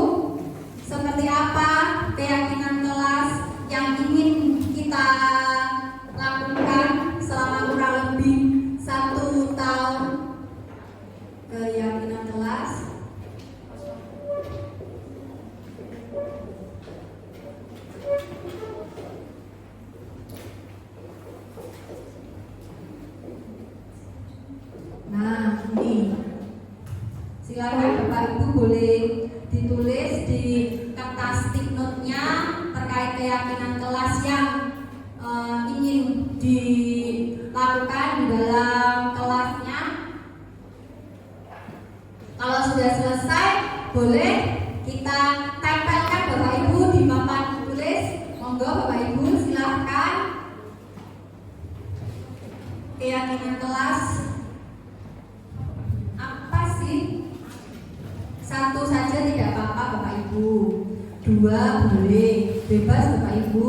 Seperti apa keyakinan kelas yang ingin kita lakukan selama kurang lebih 1 tahun. Keyakinan kelas nah ini, silakan Bapak Ibu boleh ditulis di kertas stick note-nya terkait keyakinan kelas yang ingin dilakukan di dalam kelasnya. Kalau sudah selesai, boleh kita tempelkan Bapak Ibu di papan tulis. Monggo Bapak Ibu silakan. Keyakinan kelas apa sih? 1 saja tidak apa-apa Bapak Ibu, 2 boleh, bebas Bapak Ibu.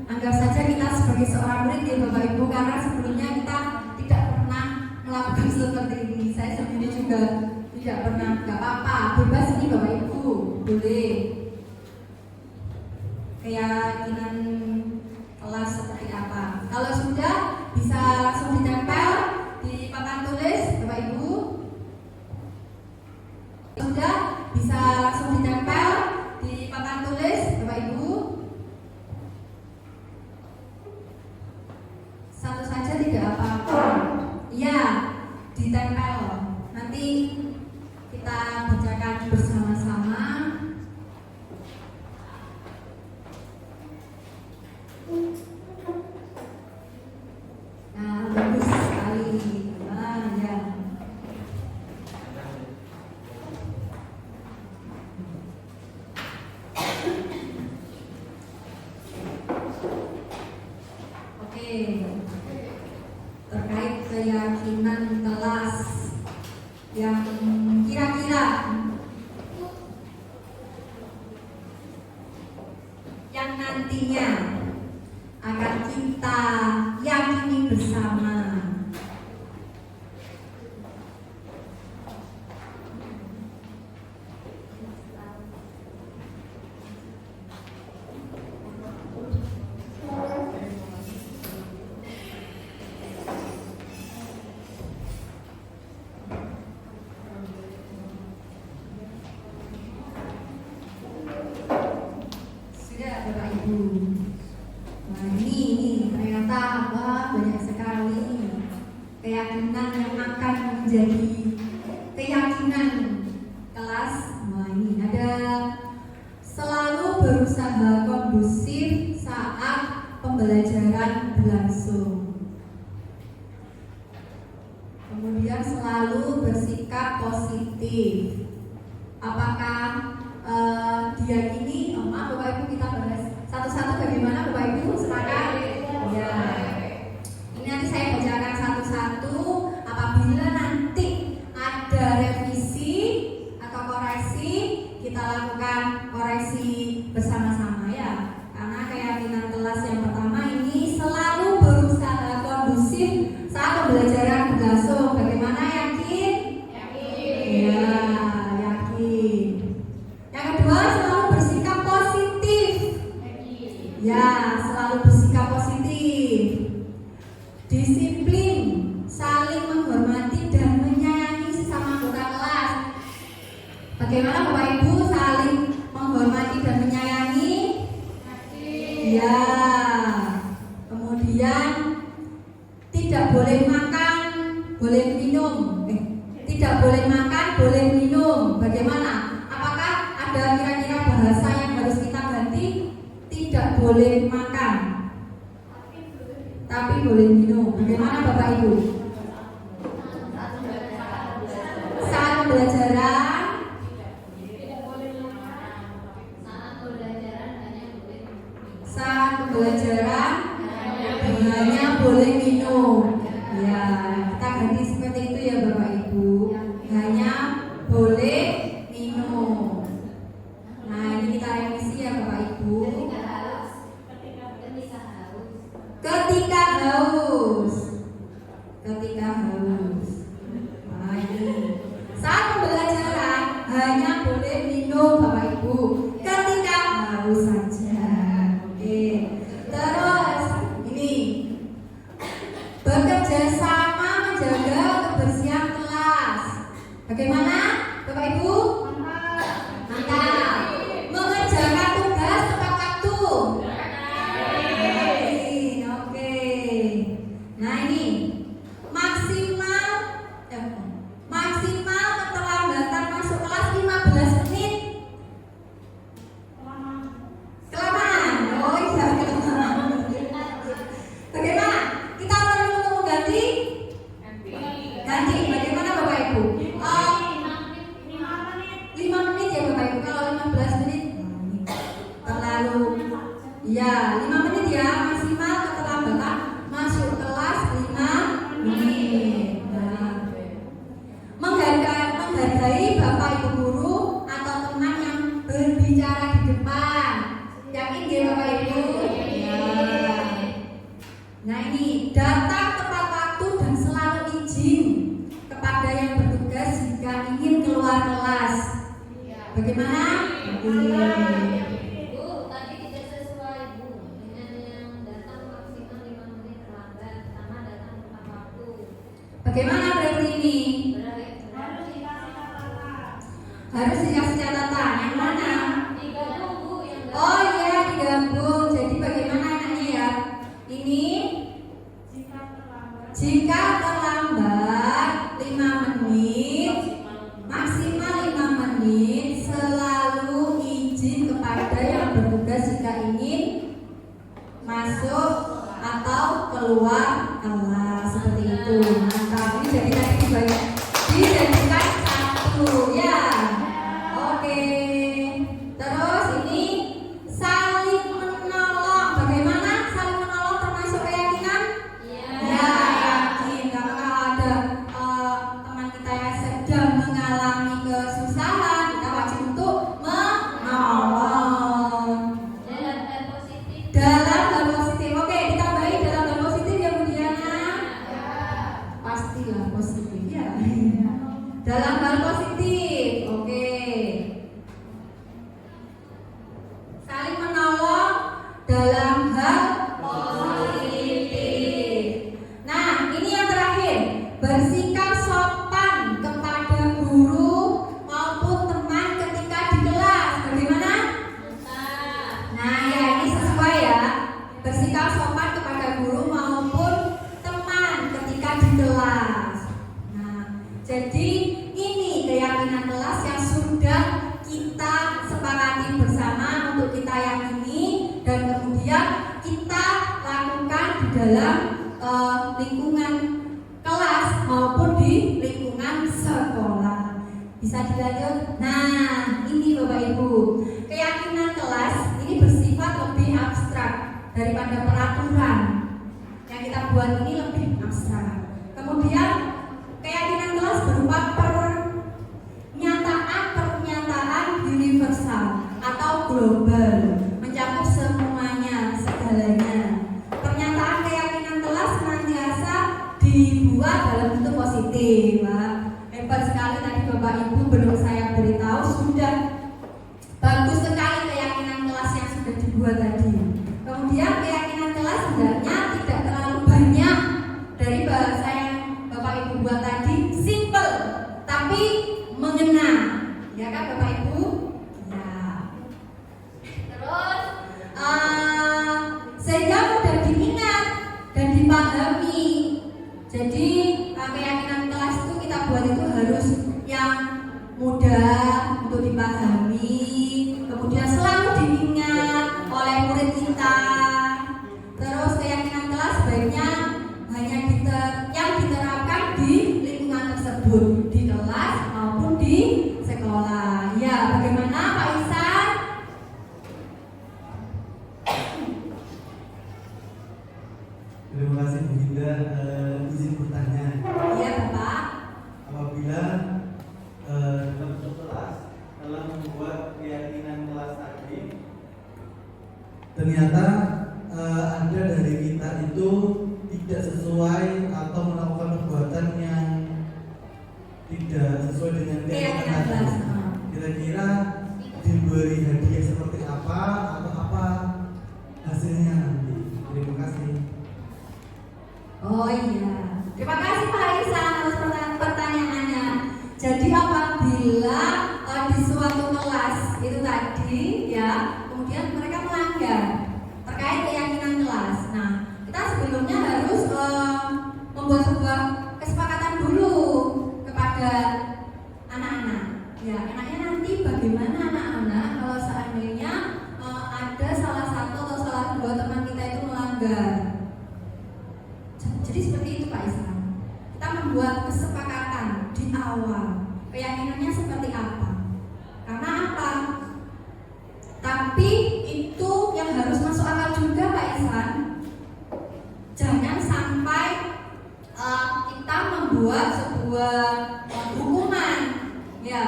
Anggap saja kita sebagai seorang murid ya Bapak Ibu, karena sebelumnya kita tidak pernah melakukan seperti ini. Saya sendiri juga tidak pernah, nggak apa-apa, bebas ini Bapak Ibu, boleh. Keyakinan kelas seperti apa? Kalau sudah bisa langsung ditempel di papan tulis Bapak Ibu. Sudah bisa langsung ditempel di papan tulis Bapak Ibu. 1 saja tidak apa-apa. Iya, ditempel. Nanti kita bacakan bersama-sama. nantinya akan kita yakini bersama. Sudah Bapak Ibu. Nah ini ternyata banyak sekali keyakinan yang akan menjadi keyakinan kelas. Nah ini ada selalu berusaha kondusif saat pembelajaran berlangsung. Kemudian selalu bersikap positif. Apakah dia ini, maaf Bapak Ibu, kita bahas satu-satu bagaimana Bapak Ibu, sepakat? Ya. Ini nanti saya bacakan satu-satu. Apabila nanti ada revisi atau koreksi, kita lakukan koreksi bersama-sama ya. Karena keyakinan kelas yang pertama ini selalu berusaha kondusif saat pembelajaran berlangsung. Bagaimana, yakin? Yakin. Ya, yakin. Yang kedua, selalu bersikap positif. Ya, selalu bersikap positif. Disiplin, saling menghormati dan menyayangi sesama anggota kelas. Bagaimana Bapak Ibu saling menghormati dan menyayangi? Ya. Kemudian tidak boleh makan, boleh minum. Tidak boleh makan, boleh minum. Bagaimana? Apakah ada kira-kira bahasa yang harus kita ganti? Tidak boleh makan, tapi boleh minum. Bagaimana Bapak Ibu? Saat pembelajaran hanya boleh minum. Ya, kita ganti seperti itu ya Bapak Ibu. Hanya boleh minum. Nah, ini kita revisi ya Bapak Ibu. Ketika haus. Nah, ini saat pembelajaran hanya boleh minum Bapak Ibu. Ketika haus saja. Oke. Terus ini bekerja sama menjaga kebersihan kelas. Bagaimana Bapak Ibu? Mantap. Mengerjakan tugas tepat waktu. Oke. Nah ini maksimal keterlambatan masuk kelas 15 menit. Kelamaan. Oh iya, kelamaan. Bagaimana? Kita perlu untuk mengganti? Ganti. Bagaimana Bapak Ibu? 5 menit ya Bapak Ibu. Kalau 15 menit terlalu. Ya, 5 menit ya maksimal keterlambatan masuk kelas 5 menit. Nah, menghargai Bapak Ibu guru atau teman yang berbicara di depan. Yakin dia Bapak Ibu? Ya. Nah ini datang tepat waktu dan selalu izin kepada yang bertugas jika ingin keluar kelas. Bagaimana? Bu, tadi tidak sesuai Bu dengan yang datang maksimal 5 menit terlambat sama datang tepat waktu. Bagaimana berarti ini? Harus dikasih catatan. Yang mana? Digabung Bu yang Oh iya, digabung. Jadi bagaimana enaknya ya? Ini jika terlambat 5 menit, maksimal 5 menit, selalu izin kepada yang bertugas jika ingin masuk atau keluar kelas. Seperti itu. Mantap. Ini jadi tadi dijadikan satu ya. Oke. Terus ini saling menolong. Bagaimana saling menolong termasuk keyakinan? Ya, yakin. Karena kalau ada teman kita yang sedang mengalami kesusahan, kita wajib untuk menolong. dalam posisi Nah, ya ini sesuai ya. Bersikap sopan kepada guru maupun teman ketika di kelas. Nah, jadi ini keyakinan kelas yang sudah kita sepakati bersama untuk kita yakini dan kemudian kita lakukan di dalam lingkungan kelas maupun di lingkungan sekolah. Bisa dilanjut? Nah, ini Bapak Ibu, keyakinan kelas ini bersifat lebih abstrak daripada peraturan. Yang kita buat ini lebih abstrak. Kemudian keyakinan kelas berupa pernyataan universal atau global, mencakup semuanya, segalanya. Pernyataan keyakinan kelas senantiasa dibuat dalam bentuk positif. Hebat sekali tadi Bapak Ibu, belum saya beritahu sudah bagus sekali keyakinan kelas yang sudah dibuat tadi. Kemudian keyakinan kelas sebenarnya tidak terlalu banyak dari bahasa yang Bapak Ibu buat tadi, simple tapi mengena, ya kan Bapak Ibu? Ya. Terus sehingga mudah diingat dan dipahami. Jadi keyakinan kelas itu kita buat itu harus yang mudah untuk dipahami, kemudian selalu diingat oleh murid kita. Terus keyakinan kelas sebaiknya hanya yang diterapkan di lingkungan tersebut, di kelas maupun di sekolah. Ya, bagaimana Pak Ihsan? Terima kasih Bu Hinda. Izin bertanya. Iya Bapak. Apabila dalam satu kelas dalam membuat keyakinan kelas tadi, ternyata ada dari kita itu tidak sesuai atau melakukan perbuatan yang tidak sesuai dengan keyakinan kelas. tadi, kira-kira diberi hadiah seperti apa atau apa hasilnya nanti? Terima kasih. Oh iya, terima kasih Pak Ihsan atas pertanyaannya. Jadi apabila di suatu kelas itu tadi ya, kemudian mereka melanggar terkait keyakinan kelas. Nah, kita sebelumnya harus membuat sebuah kesepakatan dulu kepada anak-anak. Ya, enaknya nanti bagaimana anak-anak kalau seandainya ada salah satu atau salah dua teman kita itu melanggar. Jadi seperti itu Pak Ihsan. Kita membuat kesepakatan di awal. Keyakinannya seperti apa? Karena apa? Tapi itu yang harus masuk akal juga Pak Ihsan. Jangan sampai kita membuat sebuah hukuman. Ya,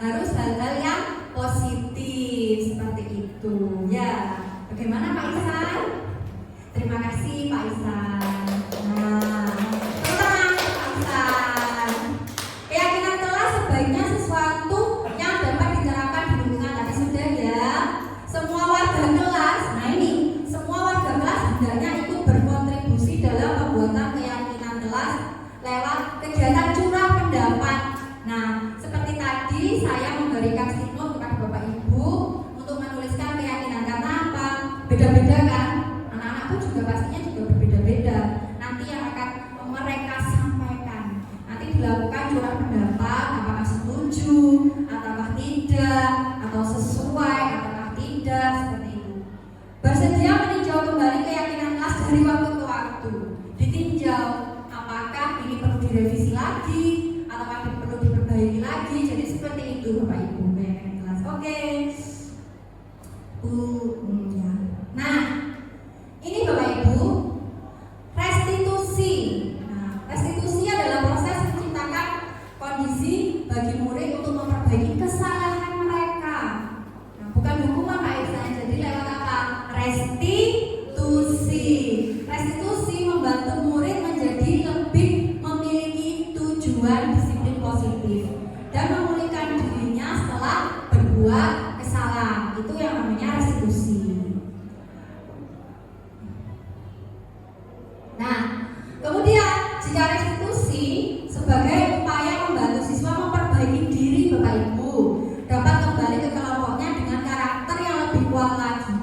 harus hal-hal yang positif seperti itu. Ya, bagaimana Pak Ihsan? Terima kasih Pak Ihsan. Keyakinan kelas sebaiknya sesuatu yang dapat diterapkan di lingkungan tadi sudah ya. Semua warga kelas, nah ini semua warga kelas hendaknya ikut berkontribusi dalam pembuatan keyakinan kelas lewat kegiatan curah pendapat. Nah, seperti tadi saya memberikan signal kepada Bapak Ibu untuk menuliskan keyakinan karena apa? Beda-beda kan? Anak-anak pun juga pastinya juga berbeda-beda. Nanti yang akan mereka sampaikan, nanti dilakukan curah pendapat, apakah setuju, ataukah tidak, atau sesuai, ataukah tidak, seperti itu. Bersedia meninjau kembali keyakinan kelas dari waktu ke waktu, ditinjau apakah ini perlu direvisi lagi, ataukah perlu diperbaiki lagi. Jadi seperti itu Bapak Ibu keyakinan kelas. Oke. Ya. Nah, ini Bapak Ibu, restitusi. Nah, restitusi adalah proses menciptakan kondisi bagi murid untuk memperbaiki kesalahan mereka. Nah, bukan hukuman Pak Ihsan. Jadi lewat apa? Restitusi. Restitusi membantu murid menjadi lebih memiliki tujuan disiplin positif dan memulihkan dirinya setelah berbuat kesalahan. Itu yang namanya restitusi. Nah, kemudian jika restitusi sebagai upaya membantu siswa memperbaiki diri Bapak Ibu, dapat kembali ke kelompoknya dengan karakter yang lebih kuat lagi.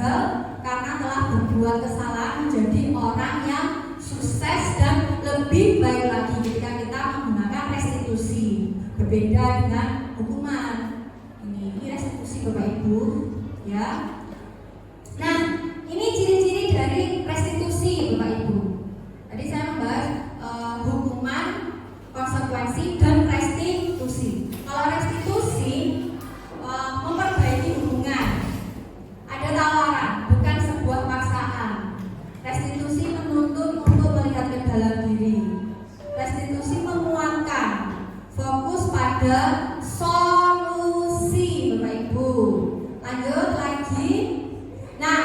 gagal karena telah berbuat kesalahan menjadi orang yang sukses dan lebih baik lagi ketika kita menggunakan restitusi. Berbeda dengan hukuman. Ini restitusi Bapak Ibu, ya. Nah, ini ciri-ciri dari restitusi Bapak Ibu. Tadi saya membahas hukuman, konsekuensi, dan restitusi. Kalau restitusi memperbaiki hubungan, ada tawaran, bukan sebuah paksaan. Restitusi menuntut untuk melihat ke dalam diri. Restitusi menguatkan, fokus pada solusi Bapak Ibu. Lanjut lagi. Nah,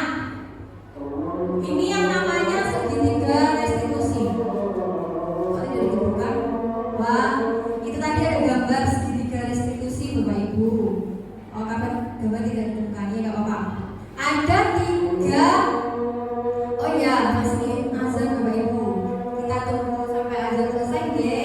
ini yang namanya segitiga restitusi. Kok tidak ditemukan? Wah, itu tadi ada gambar segitiga restitusi Bapak Ibu. Oh, gambar tidak ditemukan, ya nggak apa-apa. Ada 3. Oh ya, masih azan Bapak Ibu. Kita tunggu sampai azan selesai ya.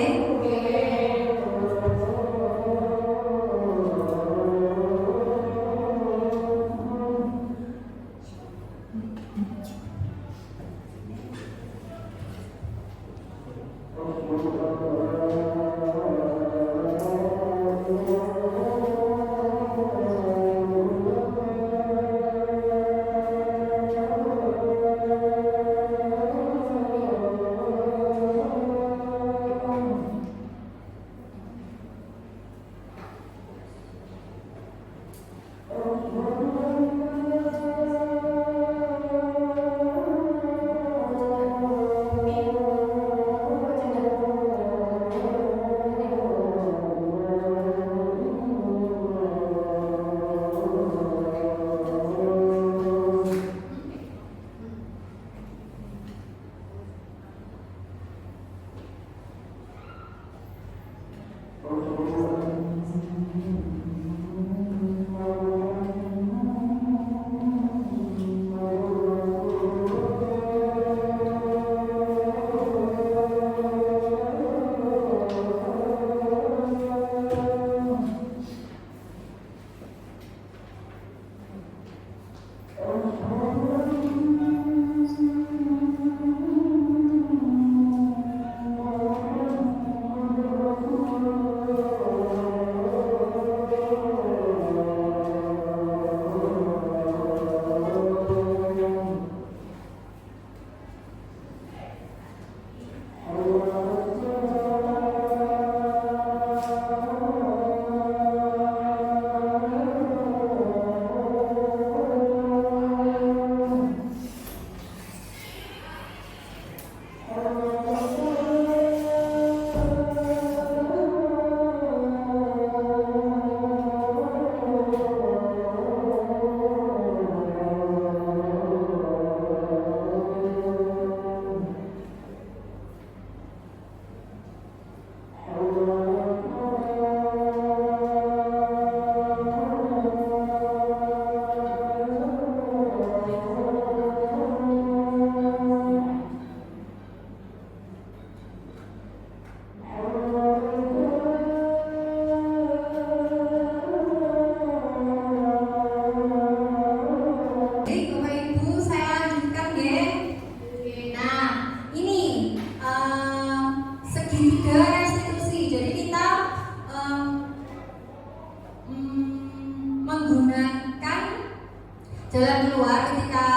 jalan keluar ketika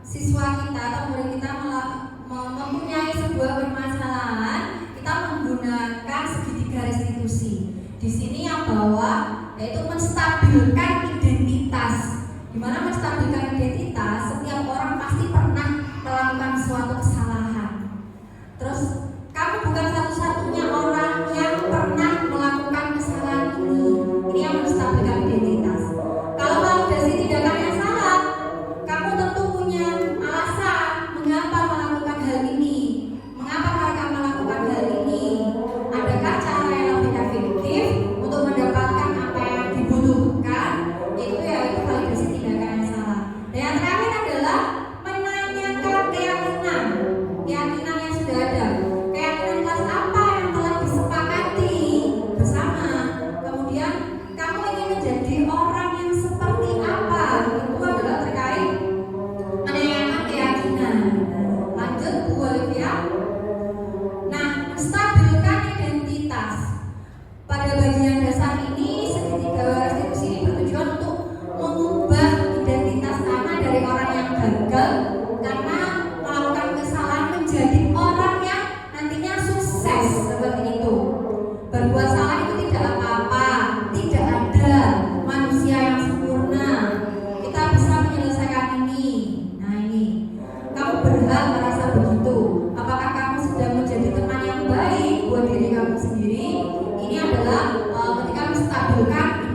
siswa kita atau murid kita mempunyai sebuah permasalahan, kita menggunakan segitiga restitusi. Di sini yang bawah yaitu menstabilkan identitas. Di mana menstabilkan identitas, setiap orang pasti pernah melakukan suatu kesalahan. Terus kamu bukan satu-satunya orang yang pernah melakukan kesalahan ini. Ini yang menstabilkan identitas. Kalau validasi tindakan yang salah, kamu tentu punya alasan mengapa melakukan hal ini, mengapa mereka melakukan hal ini. Adakah cara yang lebih efektif untuk mendapatkan apa yang dibutuhkan? Yaitu validasi tindakan yang salah. Dan yang terakhir adalah menanyakan keyakinan yang sudah ada. Keyakinan kelas apa yang telah disepakati bersama. Kemudian kamu ingin menjadi orang yang seperti apa? Itu adalah terkait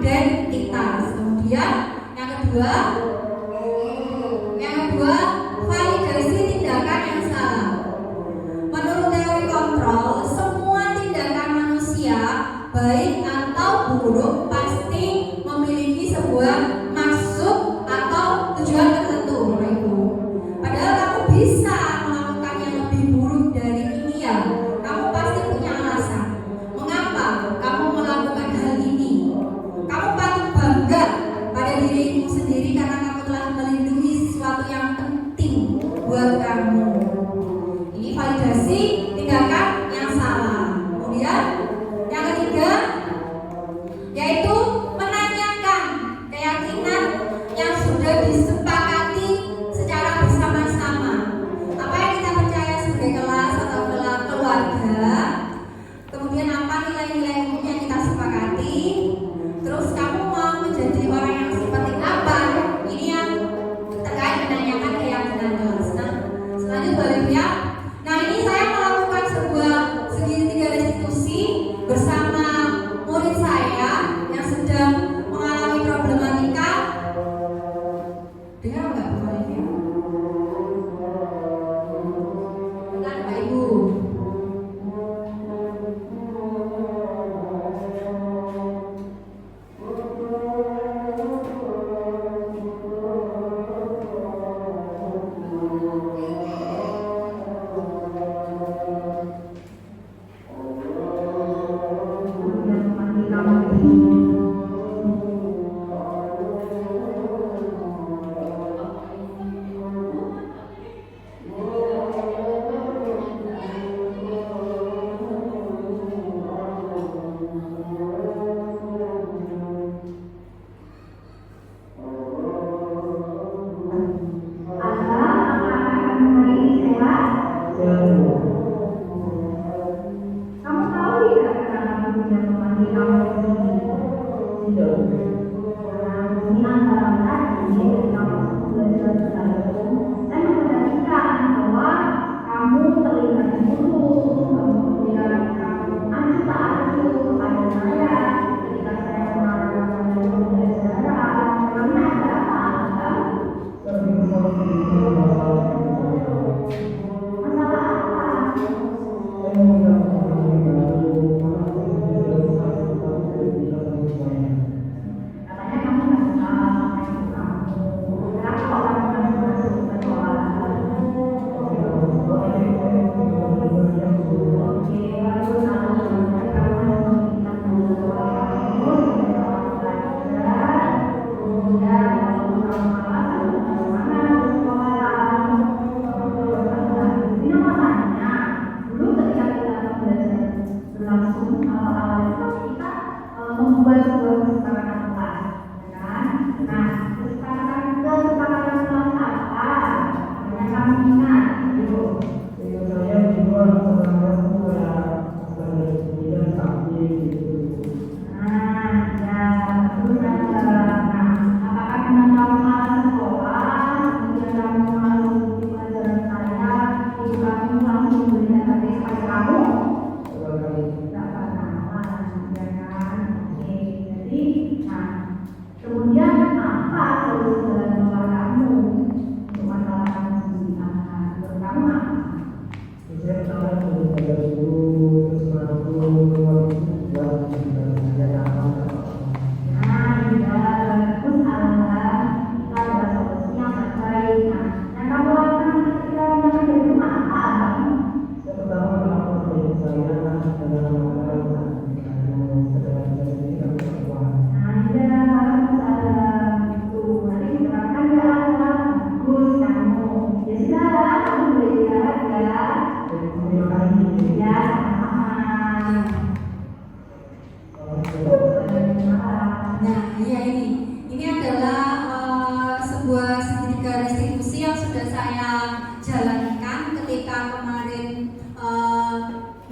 identitas. Kemudian yang kedua validasi tindakan yang salah. Menurut teori kontrol, semua tindakan manusia baik atau buruk pasti memiliki sebuah maksud atau tujuan tertentu, Bapak Ibu. Padahal kamu bisa melakukan yang lebih buruk dari ini ya. Kamu pasti punya alasan. Mengapa kamu melakukan hal ini? Kamu patut bangga pada dirimu sendiri karena kamu telah melindungi sesuatu yang penting buat kamu. Ini validasi tindakan yang salah. Kemudian yang ketiga yaitu menanyakan keyakinan yang sudah disepakati secara bersama-sama. Apa yang kita percaya sebagai kelas atau keluarga, kemudian apa nilai-nilai umum yang kita sepakati, terus kamu mau menjadi orang yang seperti apa. Ini yang terkait menanyakan keyakinan kelas. Nah, selanjutnya boleh ya. Nah, ini saya melakukan sebuah segitiga restitusi bersama murid saya yang sedang mengalami problematika. Dengar nggak Bu Olivia? Dengar Pak Ibu?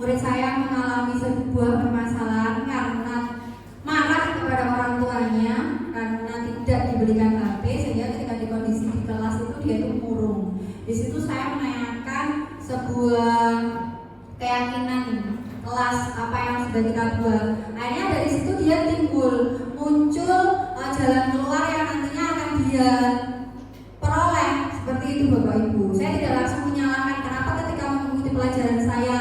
murid saya mengalami sebuah permasalahan karena marah kepada orang tuanya karena tidak dibelikan HP, sehingga ketika di kondisi di kelas itu dia itu murung. Di situ saya menanyakan sebuah keyakinan kelas apa yang sudah kita buat. Akhirnya dari situ dia muncul jalan keluar yang nantinya akan dia peroleh. Seperti itu Bapak Ibu. Saya tidak langsung menyalahkan kenapa ketika mengikuti pelajaran saya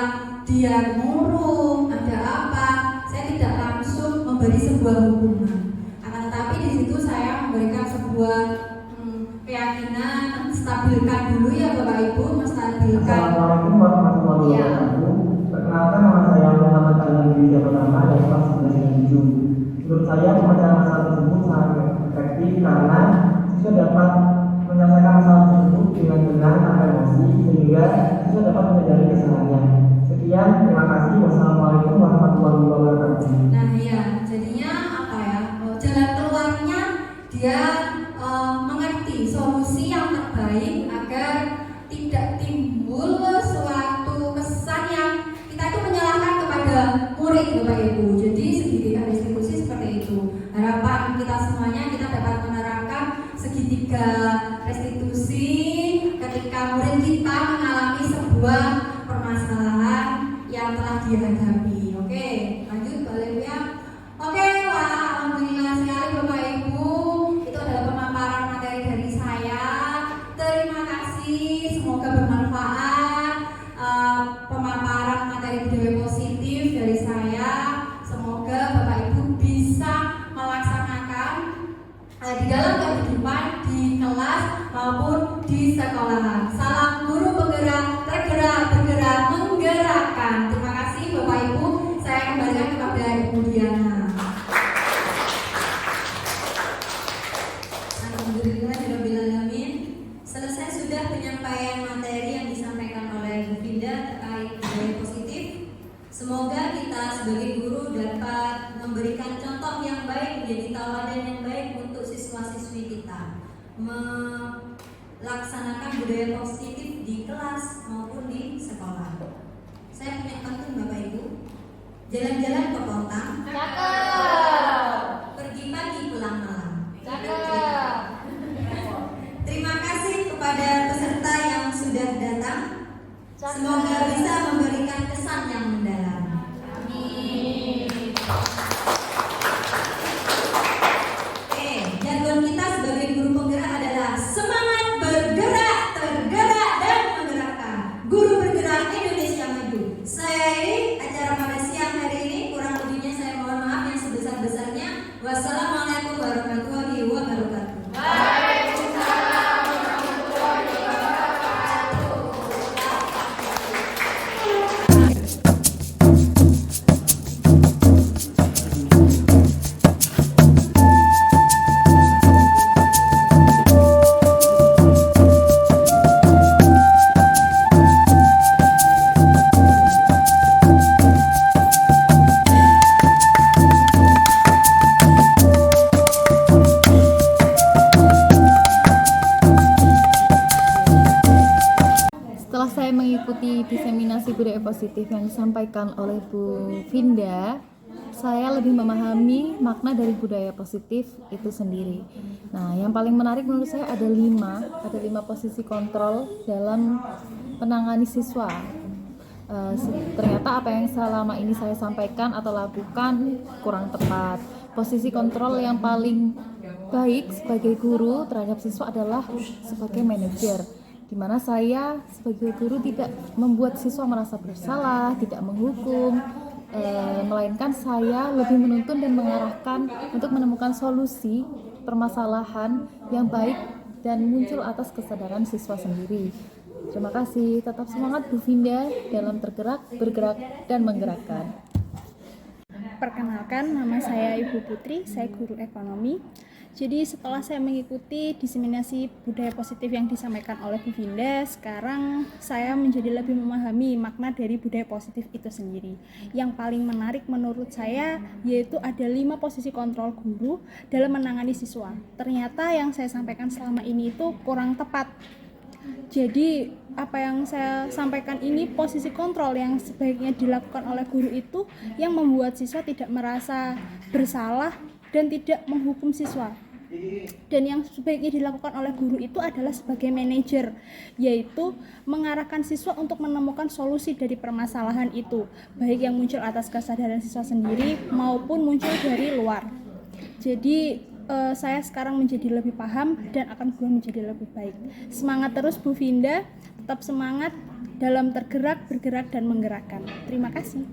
dia murung, ada apa. Saya tidak langsung memberi sebuah hukuman. Akan tetapi di situ saya memberikan sebuah keyakinan, stabilkan dulu ya Bapak Ibu, menstabilkan. Assalamualaikum warahmatullahi wabarakatuh. Perkenalkan, nama saya Muhammad Al-Nabi pertama dari kelas 11 Menurut saya pembacaan masalah tersebut sangat efektif karena siswa dapat menyelesaikan masalah tersebut dengan tenang tanpa emosi sehingga siswa dapat menyadari kesalahannya. Sekian, terima kasih. Wassalamualaikum warahmatullahi wabarakatuh. Nah ya, jadinya apa ya? Jalan keluarnya dia mengerti solusi yang terbaik agar tidak timbul suatu kesan yang kita itu menyalahkan kepada murid Bapak Ibu. Jadi segitiga restitusi seperti itu. Harapan kita semuanya kita dapat menerapkan segitiga restitusi ketika murid kita mengalami sebuah permasalahan yang telah dihadapi. Oke, lanjut Mbak Levia. Oke, wah alhamdulillah sekali Bapak Ibu. Itu adalah pemaparan materi dari saya. Terima kasih, semoga bermanfaat. Pemaparan materi budaya positif dari saya. Semoga Bapak Ibu bisa melaksanakan di dalam kehidupan di kelas maupun di sekolah. Salam guru penggerak, tergerak, bergerak, menggerakkan. Terima kasih Bapak Ibu. Saya kembalikan kepada Ibu Diana. Alhamdulillahirrahmanirrahim. Selesai sudah penyampaian materi yang disampaikan oleh Bu Finda terkait budaya positif. Semoga kita sebagai guru dapat memberikan contoh yang baik, menjadi tauladan yang baik untuk siswa-siswi kita melaksanakan budaya positif di kelas maupun di sekolah. Saya punya pantun Bapak Ibu. Jalan-jalan ke kota, pergi pagi pulang malam. Terima kasih kepada peserta yang sudah datang. Semoga bisa memberikan kesan yang mendalam. Oke, jargon kita sebagai guru penggerak adalah semangat bergerak, tergerak dan menggerakkan. Guru bergerak Indonesia maju. Saya ini acara pada siang hari ini kurang lebihnya saya mohon maaf yang sebesar-besarnya. Wassalamualaikum warahmatullahi wabarakatuh. Setelah saya mengikuti diseminasi budaya positif yang disampaikan oleh Bu Finda, saya lebih memahami makna dari budaya positif itu sendiri. Nah, yang paling menarik menurut saya ada lima posisi kontrol dalam penangani siswa. Ternyata apa yang selama ini saya sampaikan atau lakukan kurang tepat. Posisi kontrol yang paling baik sebagai guru terhadap siswa adalah sebagai manajer, di mana saya sebagai guru tidak membuat siswa merasa bersalah, tidak menghukum, melainkan saya lebih menuntun dan mengarahkan untuk menemukan solusi permasalahan yang baik dan muncul atas kesadaran siswa sendiri. Terima kasih, tetap semangat Bu Finda dalam tergerak, bergerak, dan menggerakkan. Perkenalkan, nama saya Ibu Putri, saya guru ekonomi. Jadi setelah saya mengikuti diseminasi budaya positif yang disampaikan oleh Bu Finda, sekarang saya menjadi lebih memahami makna dari budaya positif itu sendiri. Yang paling menarik menurut saya yaitu ada 5 posisi kontrol guru dalam menangani siswa. Ternyata yang saya sampaikan selama ini itu kurang tepat. Jadi apa yang saya sampaikan ini posisi kontrol yang sebaiknya dilakukan oleh guru itu yang membuat siswa tidak merasa bersalah dan tidak menghukum siswa. Dan yang sebaiknya dilakukan oleh guru itu adalah sebagai manajer, yaitu mengarahkan siswa untuk menemukan solusi dari permasalahan itu, baik yang muncul atas kesadaran siswa sendiri maupun muncul dari luar. Jadi saya sekarang menjadi lebih paham dan akan berubah menjadi lebih baik. Semangat terus Bu Vinda, tetap semangat dalam tergerak, bergerak, dan menggerakkan. Terima kasih.